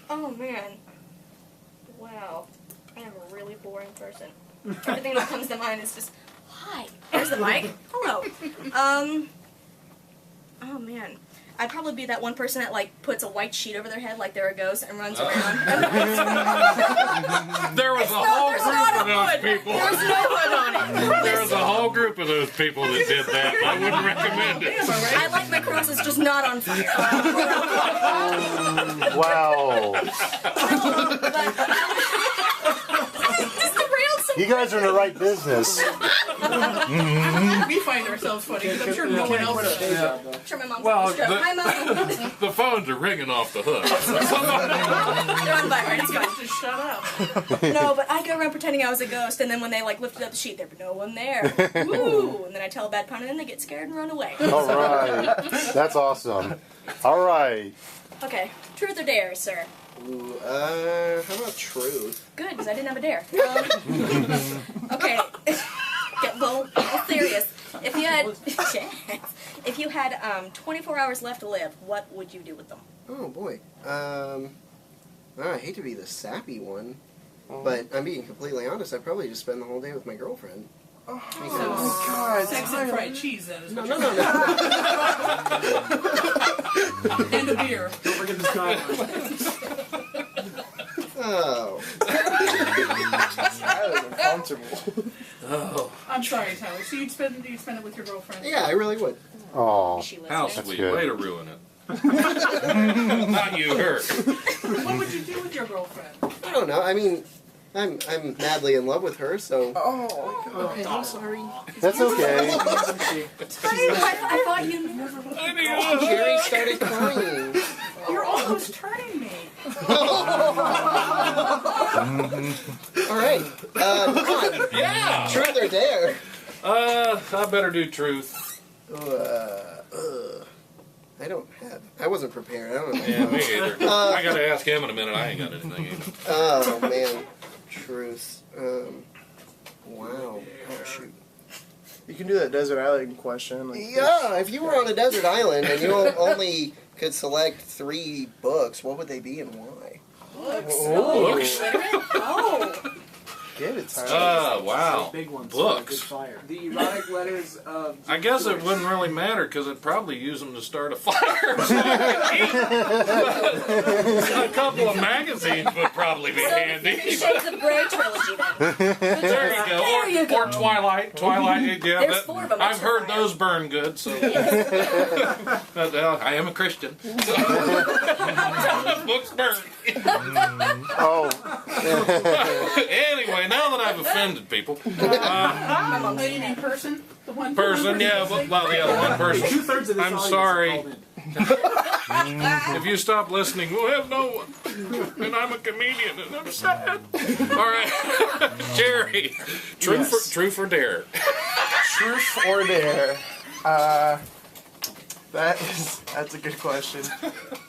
Oh man. Wow. I am a really boring person. Everything that comes to mind is just, hi. There's the mic. Hello. Oh man. I'd probably be that one person that puts a white sheet over their head like they're a ghost and runs around. There was a whole There's group not of a those hood. people. There's no hood on it. There was a whole group of those people that did that. I wouldn't recommend it. I like my crosses just not on fire. Wow. You guys are in the right business. We find ourselves funny, because I'm sure no one else does. I'm sure my mom's Well, on the stroke. Hi, Mom. The phones are ringing off the hook. They're on vibrate. It's fine. Just shut up. No, but I go around pretending I was a ghost, and then when they lifted up the sheet, there'd be no one there. Woo! And then I tell a bad pun, and then they get scared and run away. All right. That's awesome. All right. Okay, truth or dare, sir? Ooh, how about truth? Good, because I didn't have a dare. Okay, get a little serious. If you had 24 hours left to live, what would you do with them? Oh boy. I hate to be the sappy one, but I'm being completely honest. I'd probably just spend the whole day with my girlfriend. Oh, God. Sex and fried cheese, then. Is No. And a beer. Don't forget the sky. Oh. That was uncomfortable. Oh, I'm sorry, Tyler. So you'd spend it with your girlfriend? Yeah, I really would. Oh. Is she listening? how That's sweet. good. Way to ruin it. Not you, her. What would you do with your girlfriend? I don't know. I mean, I'm madly in love with her, so. Oh, Okay, I'm sorry. That's okay. I thought you knew. Jerry started crying. You're almost turning me. All right. Come on. Yeah. Truth or dare? I better do truth. I wasn't prepared. I don't know. Yeah, me either. I gotta ask him in a minute. I ain't got anything either. Oh man, truth. Wow. Oh shoot. You can do that desert island question. Like, Yeah, if you were on a desert island and you only could select 3 books, what would they be and why? Books. Oh. Get it, Tyler. Wow. Big ones. Books. Good fire. The erotic letters of. I guess it wouldn't really matter because I'd probably use them to start a fire. A couple of magazines would probably be handy. Shades of Grey trilogy then. There you go. There you Or go. Twilight. Yeah, There's 4 of them. I've heard Fire. those burn good. So But, I am a Christian. So. Books burn. Anyway, now that I've offended people, In person? The one yeah, the one person. 2/3 of this I'm audience sorry. called in. If you stop listening, we'll have no one. And I'm a comedian, and I'm sad. All right, Jerry, truth or dare? Truth or dare? That's a good question.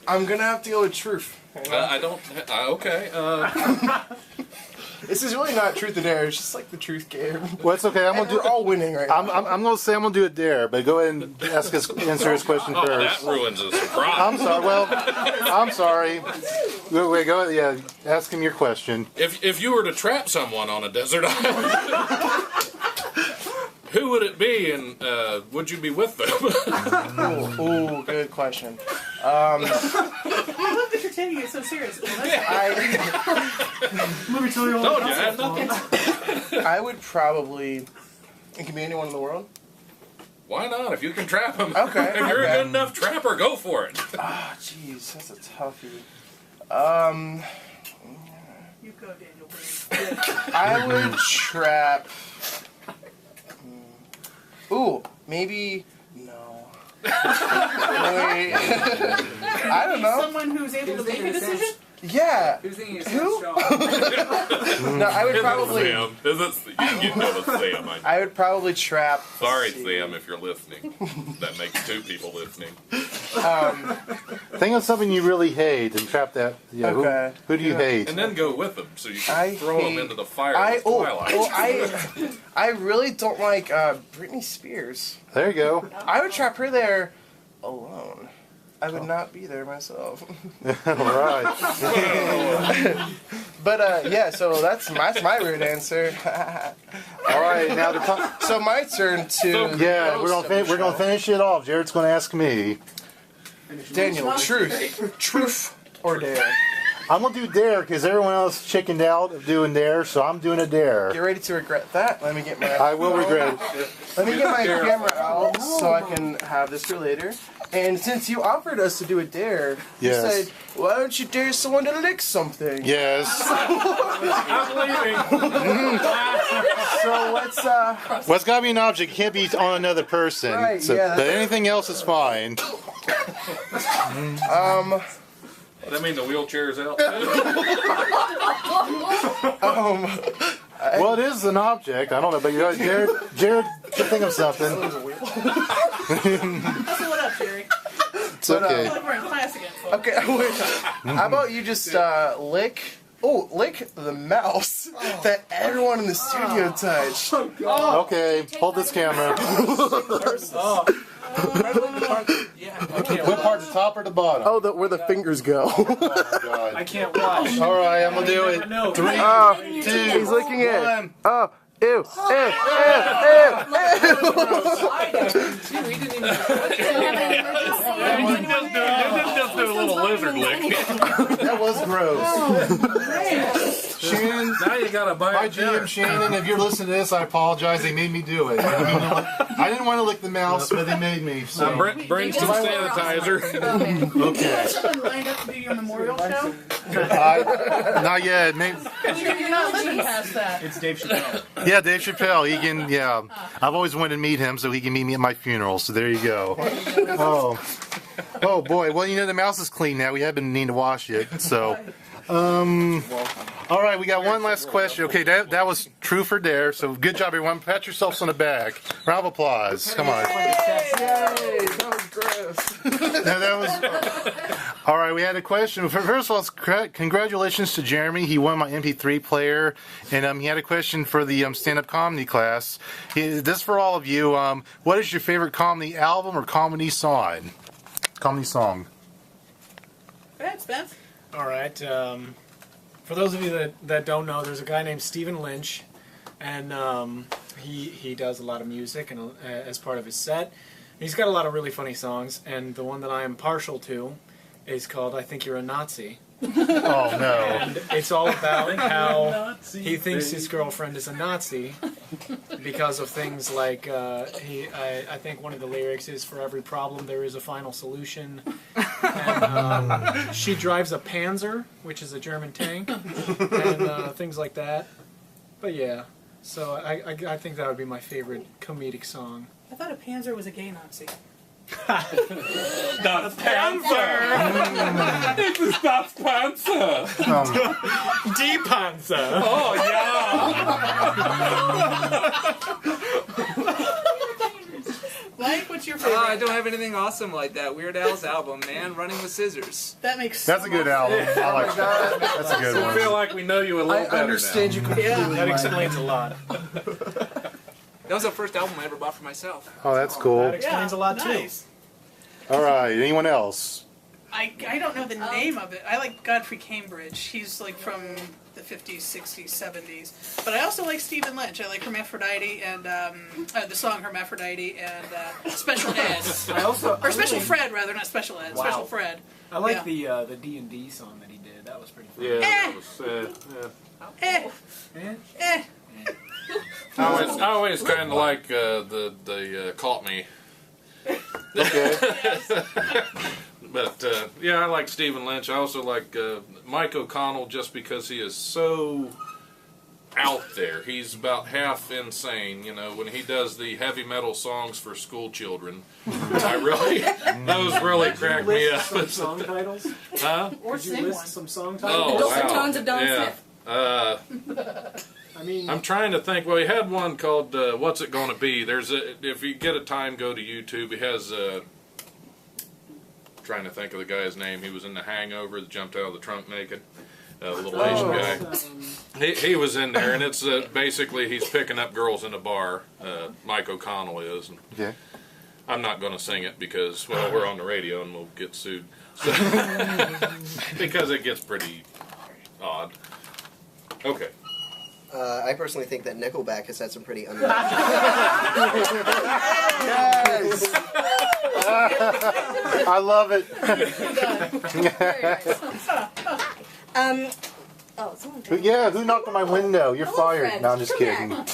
I'm gonna have to go with truth. I don't. Okay. This is really not truth or dare. It's just like the truth game. Well, it's okay. We're all winning right now. I'm gonna say I'm gonna do a dare, but go ahead and answer his question Oh, first. that ruins the surprise. I'm sorry. Well, I'm sorry. Wait, go ahead. Yeah, ask him your question. If you were to trap someone on a desert island, who would it be, and would you be with them? Ooh, good question. I love that you're taking it so seriously. Let me tell you all Told you, I about had that. nothing. I would probably. It can be anyone in the world. Why not? If you can trap them. Okay. If you're a good enough trapper, go for it. Ah, jeez, that's a toughie. You go, Daniel. I would trap. Ooh, maybe no. Wait. I don't know. Someone who's able to make a decision? Yeah. Who's thinking it's Who? Sean? No, I would probably. Sam. You know it's Sam. I would probably trap. Sorry, let's see. Sam, if you're listening. That makes 2 people listening. Think of something you really hate and trap that. Yeah. Okay. Who do you hate? And then go with them so you can I throw them hate- into the fire with Twilight. I really don't like Britney Spears. There you go. I would trap her there alone. I would not be there myself. All right. But yeah, so that's my weird answer. All right. Now the time. So my turn to Yeah, we're gonna finish it off. Jared's gonna ask me. Daniel, truth or dare? I'm gonna do dare because everyone else chickened out of doing dare, so I'm doing a dare. Get ready to regret that. Let me get my. I will regret it. Let me get my camera out so I can have this for later. And since you offered us to do a dare, you Yes. said, "Why don't you dare someone to lick something?" Yes. I'm leaving. So let's. Well, it's gotta be an object. It can't be on another person. Right, So, yeah, but anything else is fine. That mean the wheelchair's out? Well, it is an object. I don't know, but Jared can think of something. Pull it up, Jerry. It's okay. I feel like we're in class again, folks. Okay, wait. How about you just lick the mouse that everyone in the studio touched? Okay, hold this camera. What part, the top or the bottom? Oh, where the fingers go. God. I can't watch. All right, I'm gonna do it. No. 3, Oh, 2, he's licking it. 1. Oh, ew, ew. We didn't even. Just do a little lizard lick. That was gross. Shannon, Now you gotta buy my a dinner. GM Shannon, if you're listening to this, I apologize. They made me do it. I didn't want to lick the mouse, but they made me. So. Bring some sanitizer. Okay. Someone lined up to do your memorial show? Not yet. Maybe. You're not living past that. It's Dave Chappelle. Yeah, Dave Chappelle. He can. Yeah, I've always wanted to meet him, so he can meet me at my funeral. So there you go. Oh boy. Well, the mouse is clean now. We have been needing to wash it. So, all right, we got one last question. Okay, that was true for dare. So good job, everyone. Pat yourselves on the back. Round of applause. Come on. Yay, that was gross. No, that was. All right, we had a question. First of all, congratulations to Jeremy. He won my MP3 player, and he had a question for the stand-up comedy class. This is for all of you. What is your favorite comedy album or comedy song? Comedy song. Go ahead, Spence. All right. For those of you that don't know, there's a guy named Stephen Lynch, and he does a lot of music and as part of his set. He's got a lot of really funny songs, and the one that I am partial to is called "I Think You're a Nazi." Oh no! And it's all about how he thinks his girlfriend is a Nazi because of things like I think one of the lyrics is "For every problem there is a final solution," and she drives a Panzer, which is a German tank, and things like that. But yeah, so I think that would be my favorite comedic song. I thought a Panzer was a gay Nazi. Das Panzer! It is Das Panzer! Die Panzer! Oh, yeah! Mike, what's your favorite? I don't have anything awesome like that. Weird Al's album, man, Running with Scissors. That makes That's a good album. I like that. That's a good I one. feel like we know you a little better now. you completely. That explains a lot. That was the first album I ever bought for myself. Oh, that's cool. That explains a lot nice. All right, anyone else? I don't know the name of it. I like Godfrey Cambridge. He's like from the 50s, 60s, 70s. But I also like Stephen Lynch. I like Hermaphrodite and the song Hermaphrodite and Special Ed. Or Special Fred, rather, not Special Ed. Wow. Special Fred. I like the D&D song that he did. That was pretty fun. Yeah, that was. I always kind of like the Caught Me. Okay. But yeah, I like Stephen Lynch. I also like Mike O'Connell just because he is so out there. He's about half insane. You know, when he does the heavy metal songs for school children, those really crack me up. Some song titles? Huh? Or Could you sing list one. some song Oh, titles? Dulcet wow. tones of Don Yeah. Smith. I mean, I'm trying to think. Well, he had one called "What's It Gonna Be." If you get a time, go to YouTube. He has. Trying to think of the guy's name. He was in The Hangover. That jumped out of the trunk naked. The little Asian guy. He was in there, and it's basically he's picking up girls in a bar. Mike O'Connell is. And Okay. I'm not going to sing it because we're on the radio and we'll get sued. So, because it gets pretty odd. Okay. I personally think that Nickelback has had some pretty underrated. Yes! I love it. Someone. Yeah, who knocked on my window? You're Hello, fired. Fred. No, I'm just Come kidding. here.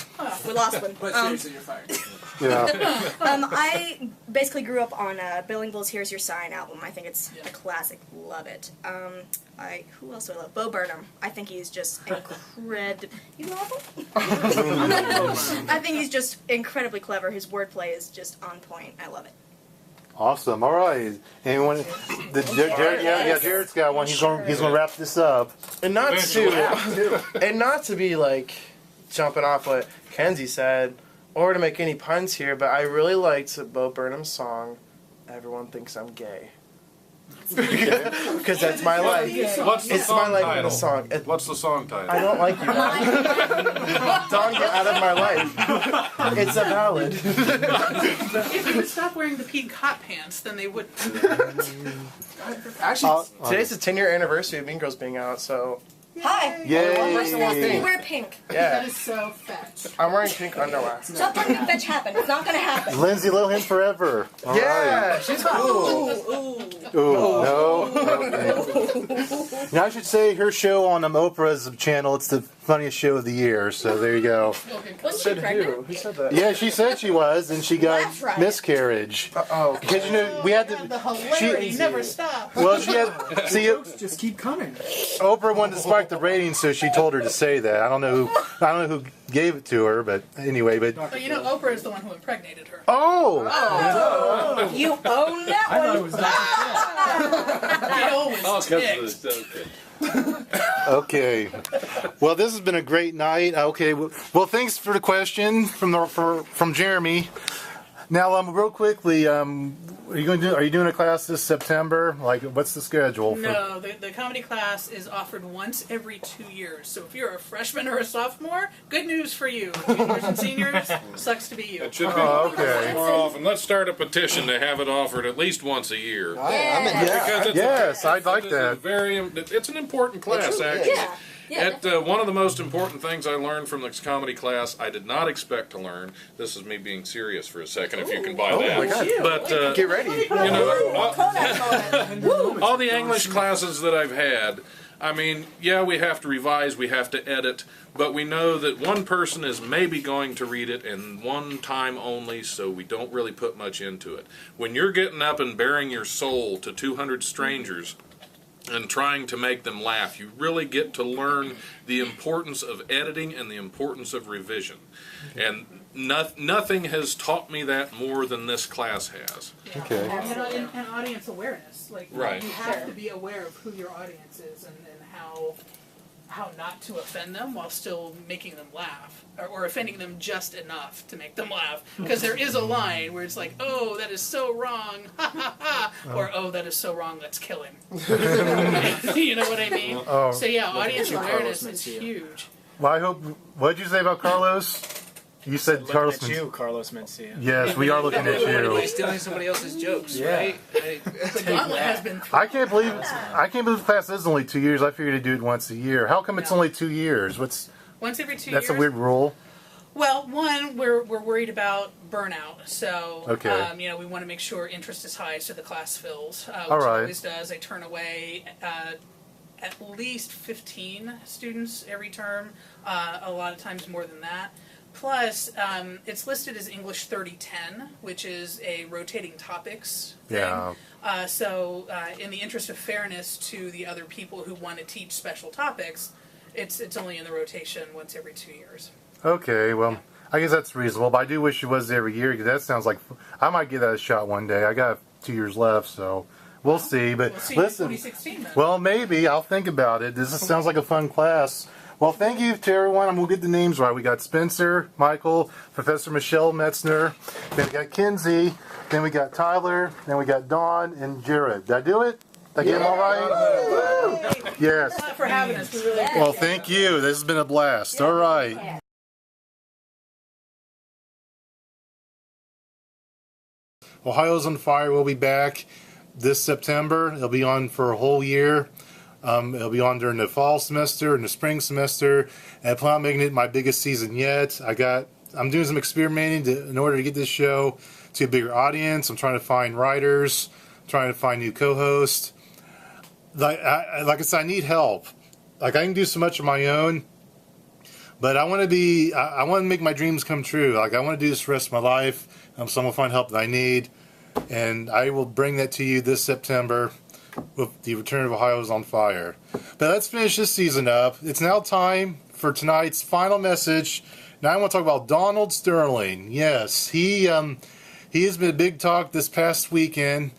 We lost one. But seriously, you're fired. Yeah. I basically grew up on Billing Bull's "Here's Your Sign" album. I think it's a classic. Love it. Who else do I love? Bo Burnham. I think he's just incredible. You love him? I think he's just incredibly clever. His wordplay is just on point. I love it. Awesome. All right. Anyone? Jerrod, yeah, Jerrod's got one. He's gonna wrap this up. And not to be like jumping off what Kinsey said, or to make any puns here, but I really liked Bo Burnham's song, "Everyone Thinks I'm Gay." Because that's my life. What's the It's song my life title? in a song. What's the song title? I don't like you. Don't get out of my life. It's a ballad. If you would stop wearing the pink hot pants, then they would. Actually, today's the 10-year anniversary of Mean Girls being out, so Hi. Yay! Wear pink. yeah. That is so fetch. I'm wearing pink underwear. Stop letting the fetch happen. It's not gonna happen. Lindsay Lohan forever. All Yeah, right. she's cool. Ooh, no. Okay. Now I should say her show on Oprah's channel. It's the funniest show of the year. So there you go. Was she Said pregnant? who? Who said that? Yeah, she said she was, and she got That's right. miscarriage. Oh, Because you know we had The to. hilarity never stops. Well, she had. See, just keep coming. Oprah wanted to spike the ratings, so she told her to say that. I don't know who gave it to her, but anyway. But But you know, Oprah is the one who impregnated her. oh, You own that I thought it one. was Dr. They always ticked. okay. Well, this has been a great night. Okay. Well, thanks for the question from Jeremy. Now, real quickly, are you doing a class this September? Like, what's the schedule? No, the comedy class is offered once every 2 years. So if you're a freshman or a sophomore, good news for you. Juniors and seniors, sucks to be you. It should be okay. more often. Let's start a petition to have it offered at least once a year. Yes, I'd like that. It's an important class, actually. Yeah. Yeah. One of the most important things I learned from this comedy class, I did not expect to learn. This is me being serious for a second, if you can buy that. my God. But Get ready. you know, all the English classes that I've had, I mean, yeah, we have to revise, we have to edit, but we know that one person is maybe going to read it in one time only, so we don't really put much into it. When you're getting up and baring your soul to 200 strangers and trying to make them laugh, you really get to learn the importance of editing and the importance of revision. And nothing has taught me that more than this class has. Yeah. Okay. And audience awareness. Like, Right. you have to be aware of who your audience is and how not to offend them while still making them laugh. Or offending them just enough to make them laugh. Because there is a line where it's like, oh, that is so wrong, ha ha ha, or oh, that is so wrong, let's kill him. You know what I mean? Oh. So yeah, audience at awareness Carlos is Mencia. huge. Well, I hope. What did you say about Carlos? You said Looking Carlos. at you, Carlos Mencia. Yes, we are looking at you. By stealing somebody else's jokes, Yeah. right? The gauntlet has been I can't believe the class is only 2 years. I figured to do it once a year. How come it's only 2 years? once every 2 That's years. a weird rule. Well, one, we're worried about burnout, so Okay. we want to make sure interest is high so the class fills, which All right. it always does. I turn away at least 15 students every term, a lot of times more than that. Plus, it's listed as English 3010, which is a rotating topics thing. Yeah. So in the interest of fairness to the other people who want to teach special topics, it's only in the rotation once every 2 years. Okay, well, I guess that's reasonable, but I do wish it was every year, because that sounds like I might give that a shot one day. I got 2 years left, so we'll see. But We'll see listen, in 2016 then. well, maybe I'll think about it. This sounds like a fun class. Well, thank you to everyone, and we'll get the names right. We got Spencer, Michael, Professor Michelle Metzner, then we got Kinsey, then we got Tyler, then we got Dawn and Jerrod. Did I do it? Did I get them all right? Yes. Thanks for having us. We really appreciate Well, it. thank you. This has been a blast. All right. Ohio's on Fire will be back this September. It'll be on for a whole year. It'll be on during the fall semester and the spring semester. And I plan on making it my biggest season yet. I'm doing some experimenting in order to get this show to a bigger audience. I'm trying to find writers, trying to find new co-hosts. Like I said, I need help. Like, I can do so much on my own, but I want to make my dreams come true. Like, I want to do this for the rest of my life. So I'm going to find help that I need, and I will bring that to you this September with the return of Ohio's on Fire. But let's finish this season up. It's now time for tonight's final message. Now I want to talk about Donald Sterling. Yes, he has been a big talk this past weekend.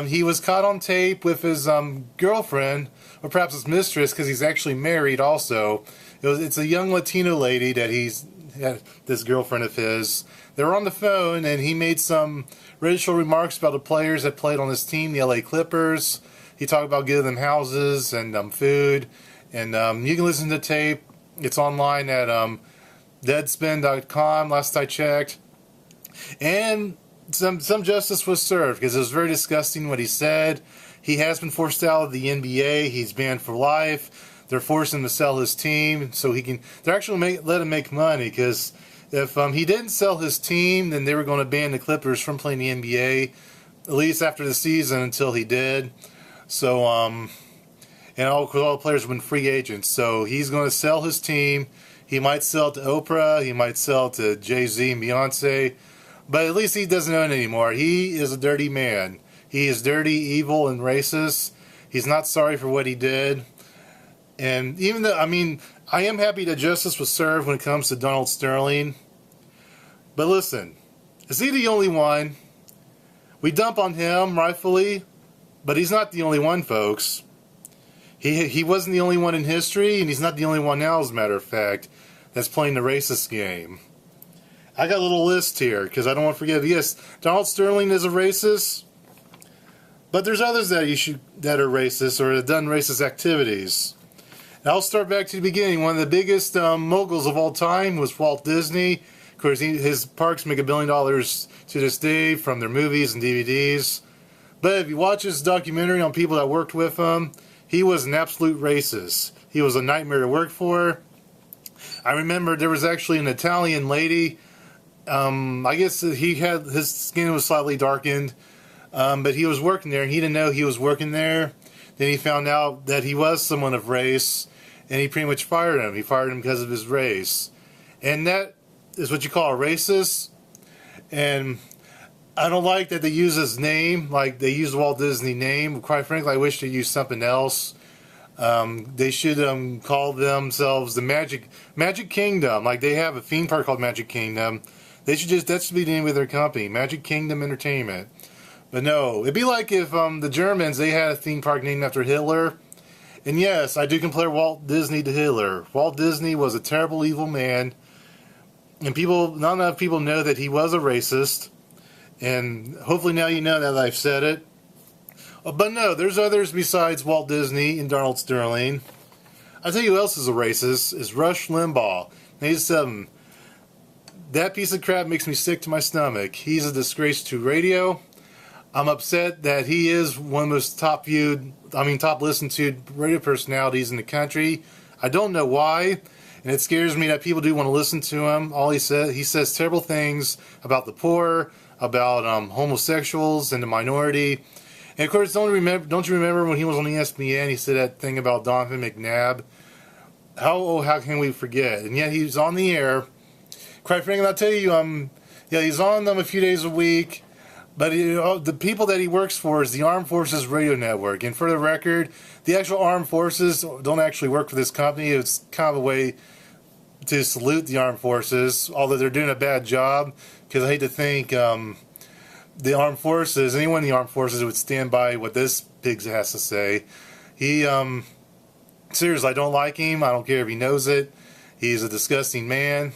He was caught on tape with his girlfriend, or perhaps his mistress, because he's actually married also. It's a young Latino lady that he's had, this girlfriend of his. They were on the phone, and he made some racial remarks about the players that played on his team, the LA Clippers. He talked about giving them houses and food. And you can listen to the tape. It's online at deadspin.com, last I checked. And some justice was served, because it was very disgusting what he said. He has been forced out of the NBA. He's banned for life. They're forcing him to sell his team so he can. They're actually let him make money, because if he didn't sell his team, then they were going to ban the Clippers from playing the NBA, at least after the season, until he did. So and all the players have been free agents. So he's going to sell his team. He might sell it to Oprah. He might sell it to Jay-Z and Beyonce. But at least he doesn't own it anymore. He is a dirty man. He is dirty, evil, and racist. He's not sorry for what he did. And even though, I am happy that justice was served when it comes to Donald Sterling. But listen, is he the only one? We dump on him, rightfully, but he's not the only one, folks. He wasn't the only one in history, and he's not the only one now, as a matter of fact, that's playing the racist game. I got a little list here because I don't want to forget. Yes, Donald Sterling is a racist, but there's others that are racist or have done racist activities. And I'll start back to the beginning. One of the biggest moguls of all time was Walt Disney. Of course, his parks make $1 billion to this day from their movies and DVDs. But if you watch his documentary on people that worked with him, he was an absolute racist. He was a nightmare to work for. I remember there was actually an Italian lady. I guess his skin was slightly darkened, but he was working there, and he didn't know he was working there. Then he found out that he was someone of race, and he pretty much fired him. He fired him because of his race. And that is what you call a racist. And I don't like that they use his name, like they use the Walt Disney name. Quite frankly, I wish they used something else. They should call themselves the Magic Kingdom. Like they have a theme park called Magic Kingdom. That should be the name of their company, Magic Kingdom Entertainment. But no, it'd be like if the Germans, they had a theme park named after Hitler. And yes, I do compare Walt Disney to Hitler. Walt Disney was a terrible, evil man. And not enough people know that he was a racist. And hopefully now you know that I've said it. But no, there's others besides Walt Disney and Donald Sterling. I'll tell you who else is a racist, is Rush Limbaugh. That piece of crap makes me sick to my stomach. He's a disgrace to radio. I'm upset that he is one of the most top listened to radio personalities in the country. I don't know why, and it scares me that people do want to listen to him. He says terrible things about the poor, about homosexuals and the minority. And of course, don't you remember when he was on ESPN, he said that thing about Donovan McNabb? How can we forget? And yet he's on the air. Quite frankly, I'll tell you, he's on them a few days a week. But the people that he works for is the Armed Forces Radio Network. And for the record, the actual Armed Forces don't actually work for this company. It's kind of a way to salute the Armed Forces, although they're doing a bad job. Because I hate to think the Armed Forces, anyone in the Armed Forces would stand by what this pig has to say. Seriously, I don't like him. I don't care if he knows it. He's a disgusting man.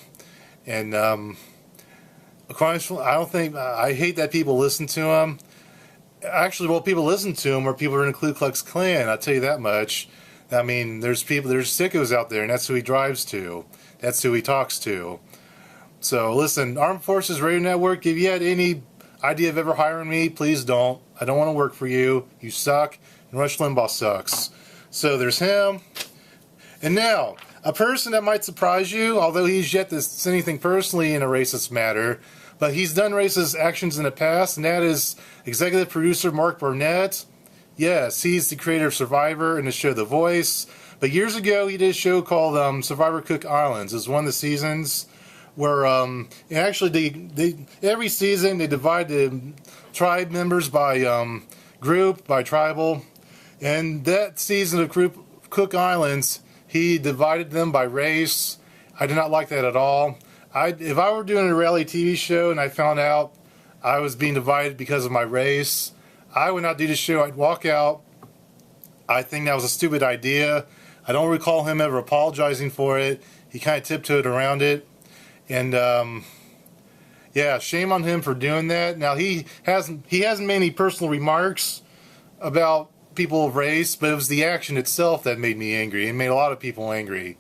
And I hate that people listen to him. Actually, people listen to him are people who are in the Ku Klux Klan. I'll tell you that much. I mean, there's sickos out there, and that's who he drives to. That's who he talks to. So, listen, Armed Forces Radio Network, if you had any idea of ever hiring me, please don't. I don't want to work for you. You suck, and Rush Limbaugh sucks. So, there's him. And now, a person that might surprise you, although he's yet to say anything personally in a racist matter, but he's done racist actions in the past, and that is executive producer Mark Burnett. Yes, he's the creator of Survivor and the show The Voice. But years ago, he did a show called Survivor Cook Islands. It was one of the seasons where every season they divide the tribe members by group, by tribal. And that season of Cook Islands, he divided them by race. I did not like that at all. If I were doing a reality TV show and I found out I was being divided because of my race, I would not do the show. I'd walk out. I think that was a stupid idea. I don't recall him ever apologizing for it. He kind of tiptoed around it. And, shame on him for doing that. Now, he hasn't made any personal remarks about people of race, but it was the action itself that made me angry. It made a lot of people angry.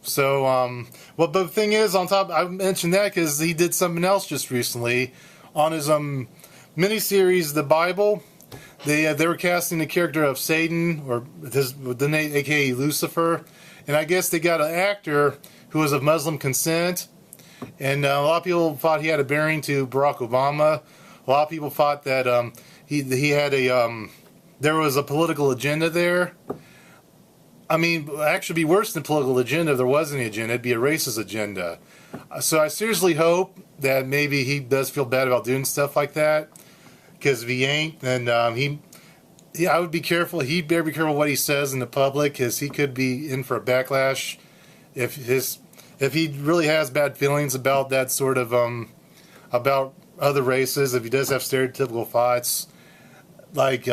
So, but the thing is, on top, I mentioned that because he did something else just recently on his miniseries, The Bible. They were casting the character of Satan, or the name, aka Lucifer, and I guess they got an actor who was of Muslim consent, and a lot of people thought he had a bearing to Barack Obama. A lot of people thought that he had there was a political agenda there. I mean, actually, be worse than political agenda if there was any agenda. It'd be a racist agenda. So I seriously hope that maybe he does feel bad about doing stuff like that. Because if he ain't, then I would be careful. He better be careful what he says in the public, because he could be in for a backlash if he really has bad feelings about that sort of about other races. If he does have stereotypical thoughts, like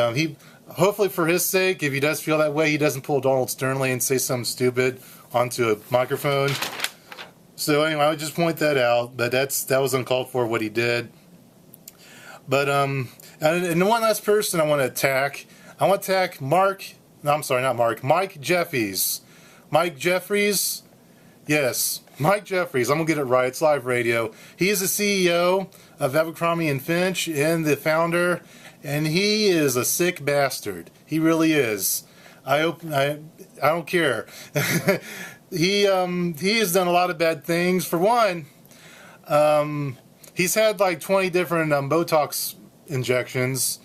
hopefully for his sake, if he does feel that way, he doesn't pull Donald Sterling and say something stupid onto a microphone. So anyway, I would just point that out. But that was uncalled for what he did. But and the one last person I want to attack. I want to attack Mark. No, I'm sorry, not Mark. Mike Jeffries. Mike Jeffries. Yes, Mike Jeffries. I'm gonna get it right. It's live radio. He is the CEO of Abercrombie and Finch and the founder, and he is a sick bastard. He really is. I don't care. He has done a lot of bad things. For one, he's had like 20 different Botox injections.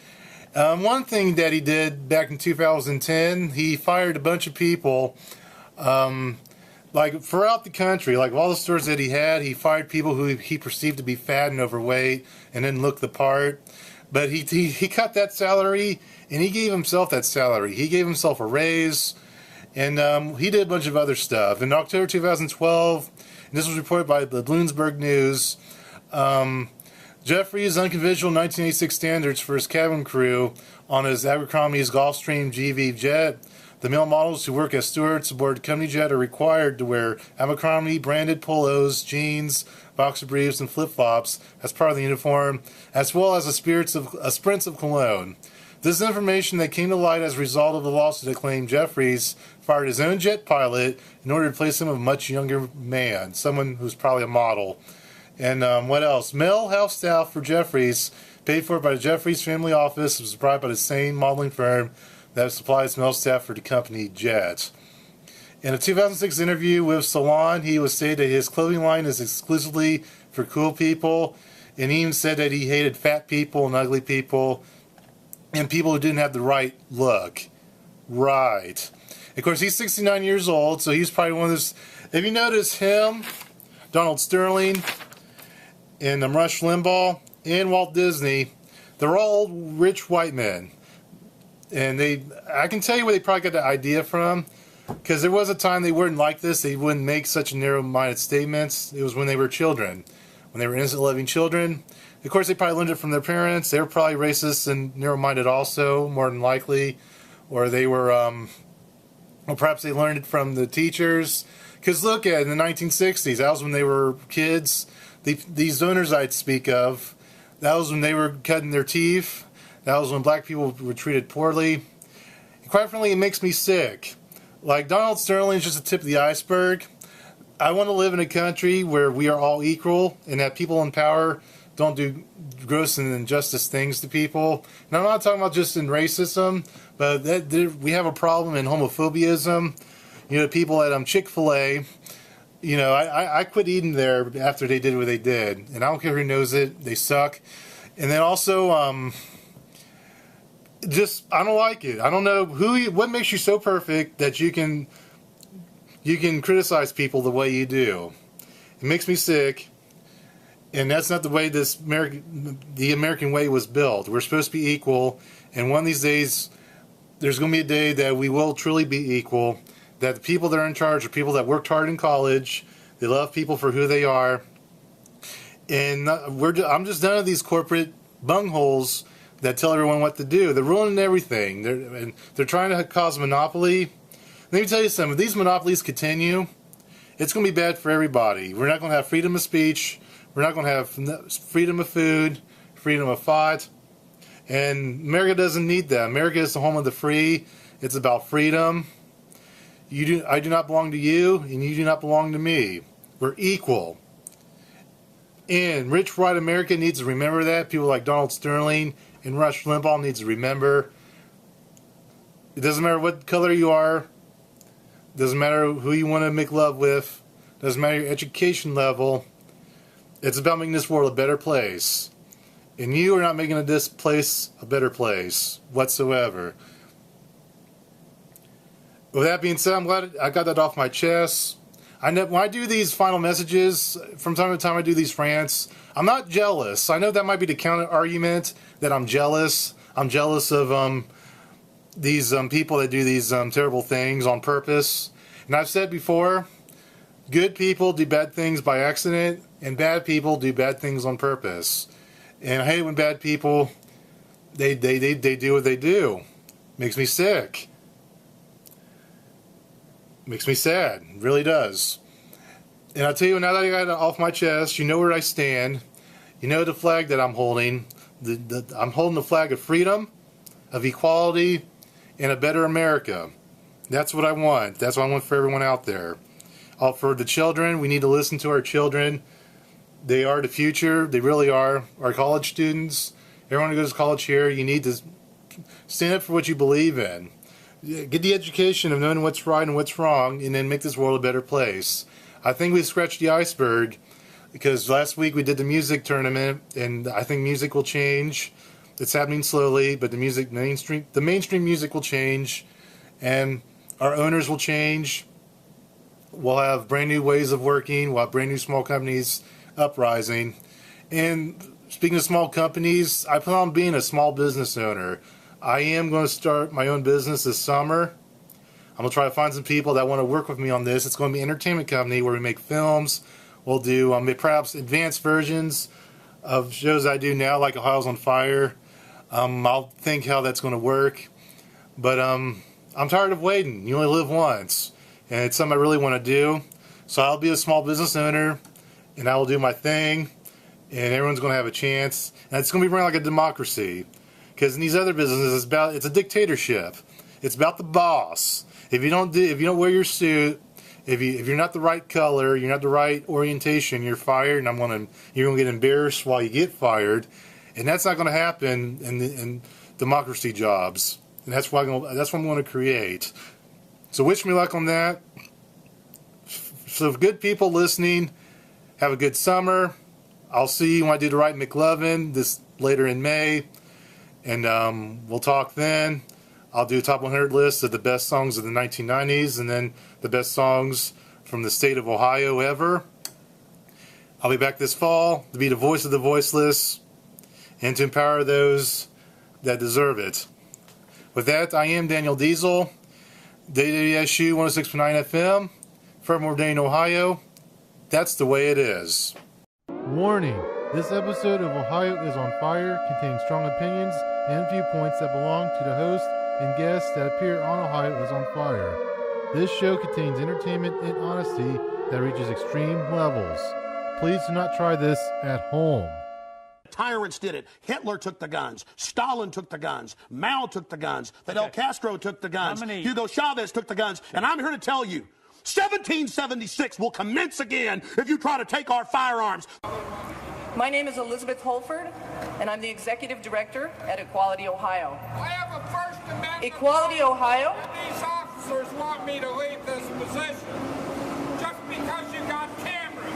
One thing that he did back in 2010, he fired a bunch of people, like throughout the country, like all the stores that he fired people who he perceived to be fat and overweight and didn't look the part. But he cut that salary, and he gave himself that salary. He gave himself a raise, and he did a bunch of other stuff. In October 2012, and this was reported by the Bloomsburg News, Jeffries' unconventional 1986 standards for his cabin crew on his Abercrombie's Gulfstream GV jet. The male models who work as stewards aboard company jet are required to wear Abercrombie branded polos, jeans, boxer briefs, and flip-flops as part of the uniform, as well as a spritz of cologne. This information that came to light as a result of the lawsuit that claimed Jeffries fired his own jet pilot in order to place him with a much younger man, someone who's probably a model. And what else? Male house staff for Jeffries, paid for by the Jeffries family office, was supplied by the same modeling firm that supplies male staff for the company jet. In a 2006 interview with Salon, he was stated that his clothing line is exclusively for cool people, and he even said that he hated fat people and ugly people and people who didn't have the right look. Right. Of course, he's 69 years old, so he's probably one of those. If you notice him, Donald Sterling, and Rush Limbaugh, and Walt Disney, they're all rich white men. And I can tell you where they probably got the idea from, because there was a time they weren't like this. They wouldn't make such narrow-minded statements. It was when they were children, when they were innocent, loving children. Of course, they probably learned it from their parents. They were probably racist and narrow-minded also, more than likely. Or they were, or perhaps they learned it from the teachers. Because look at it, in the 1960s, that was when they were kids. These owners I'd speak of, that was when they were cutting their teeth. That was when black people were treated poorly. And quite frankly, it makes me sick. Like, Donald Sterling is just the tip of the iceberg. I want to live in a country where we are all equal and that people in power don't do gross and injustice things to people. And I'm not talking about just in racism, but we have a problem in homophobiaism. You know, people at Chick-fil-A, you know, I quit eating there after they did what they did. And I don't care who knows it. They suck. And then also, I don't like it. I don't know what makes you so perfect that you can criticize people the way you do. It makes me sick, and that's not the way the American way was built. We're supposed to be equal, and one of these days, there's going to be a day that we will truly be equal. That the people that are in charge are people that worked hard in college. They love people for who they are, and I'm just done with these corporate bungholes that tell everyone what to do. They're ruining everything. They're trying to cause monopoly. Let me tell you something. If these monopolies continue, it's going to be bad for everybody. We're not going to have freedom of speech. We're not going to have freedom of food, freedom of thought. And America doesn't need that. America is the home of the free. It's about freedom. I do not belong to you, and you do not belong to me. We're equal. And rich white America needs to remember that. People like Donald Sterling and Rush Limbaugh needs to remember. It doesn't matter what color you are. It doesn't matter who you want to make love with. It doesn't matter your education level. It's about making this world a better place. And you are not making this place a better place whatsoever. With that being said, I'm glad I got that off my chest. When I do these final messages, from time to time I do these rants, I'm not jealous. I know that might be the counter argument that I'm jealous. I'm jealous of these people that do these terrible things on purpose. And I've said before, good people do bad things by accident, and bad people do bad things on purpose. And I hate when bad people, they do what they do. Makes me sick. Makes me sad. It really does. And I'll tell you, now that I got it off my chest, you know where I stand. You know the flag that I'm holding. I'm holding the flag of freedom, of equality, and a better America. That's what I want. That's what I want for everyone out there. All for the children, we need to listen to our children. They are the future. They really are. Our college students, everyone who goes to college here, you need to stand up for what you believe in. Get the education of knowing what's right and what's wrong, and then make this world a better place. I think we scratched the iceberg, because last week we did the music tournament, and I think music will change. It's happening slowly, but the mainstream music will change, and our owners will change. We'll have brand new ways of working. We'll have brand new small companies uprising. And speaking of small companies, I plan on being a small business owner. I am going to start my own business this summer. I'm going to try to find some people that want to work with me on this. It's going to be an entertainment company where we make films. We'll do perhaps advanced versions of shows I do now, like Ohio's on Fire. I'll think how that's going to work. But I'm tired of waiting. You only live once. And it's something I really want to do. So I'll be a small business owner, and I will do my thing, and everyone's going to have a chance. And it's going to be run like a democracy. Because in these other businesses, it's a dictatorship. It's about the boss. If you don't wear your suit, if you're not the right color, you're not the right orientation, you're fired, and you're gonna get embarrassed while you get fired, and that's not gonna happen in democracy jobs. And that's what I'm gonna create. So wish me luck on that. So good people listening, have a good summer. I'll see you when I do the Wright McLovin this later in May, and we'll talk then. I'll do a top 100 list of the best songs of the 1990s, and then the best songs from the state of Ohio ever. I'll be back this fall to be the voice of the voiceless and to empower those that deserve it. With that, I am Daniel Diesel, WSU 106.9 FM, Furthermore, Dane, Ohio. That's the way it is. Warning, this episode of Ohio is on Fire contains strong opinions and viewpoints that belong to the host and guests that appear on Ohio is on Fire. This show contains entertainment and honesty that reaches extreme levels. Please do not try this at home. Tyrants did it. Hitler took the guns. Stalin took the guns. Mao took the guns. Fidel Castro took the guns. Hugo Chavez took the guns. And I'm here to tell you, 1776 will commence again if you try to take our firearms. My name is Elizabeth Holford, and I'm the Executive Director at Equality Ohio. I have a First Amendment. Equality Ohio. These officers want me to leave this position just because you got cameras.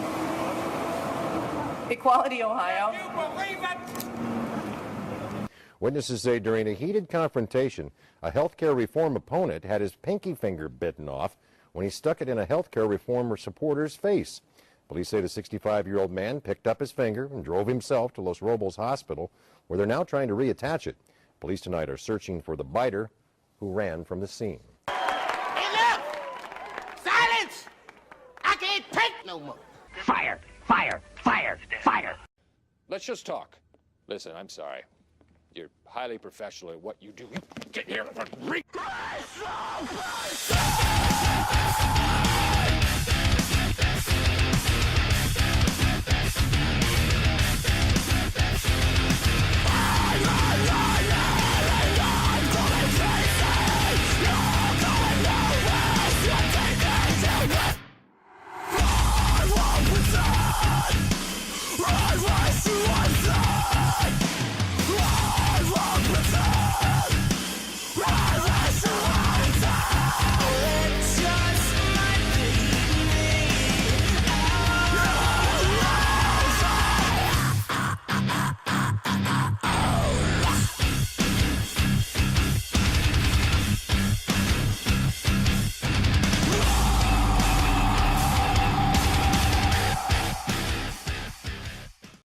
Equality Ohio. Can you believe it? Witnesses say during a heated confrontation, a healthcare reform opponent had his pinky finger bitten off when he stuck it in a healthcare reformer supporter's face. Police say the 65-year-old man picked up his finger and drove himself to Los Robles Hospital, where they're now trying to reattach it. Police tonight are searching for the biter who ran from the scene. Enough! Silence! I can't take no more. Fire! Fire! Fire! Fire! Let's just talk. Listen, I'm sorry. You're highly professional at what you do. Get here.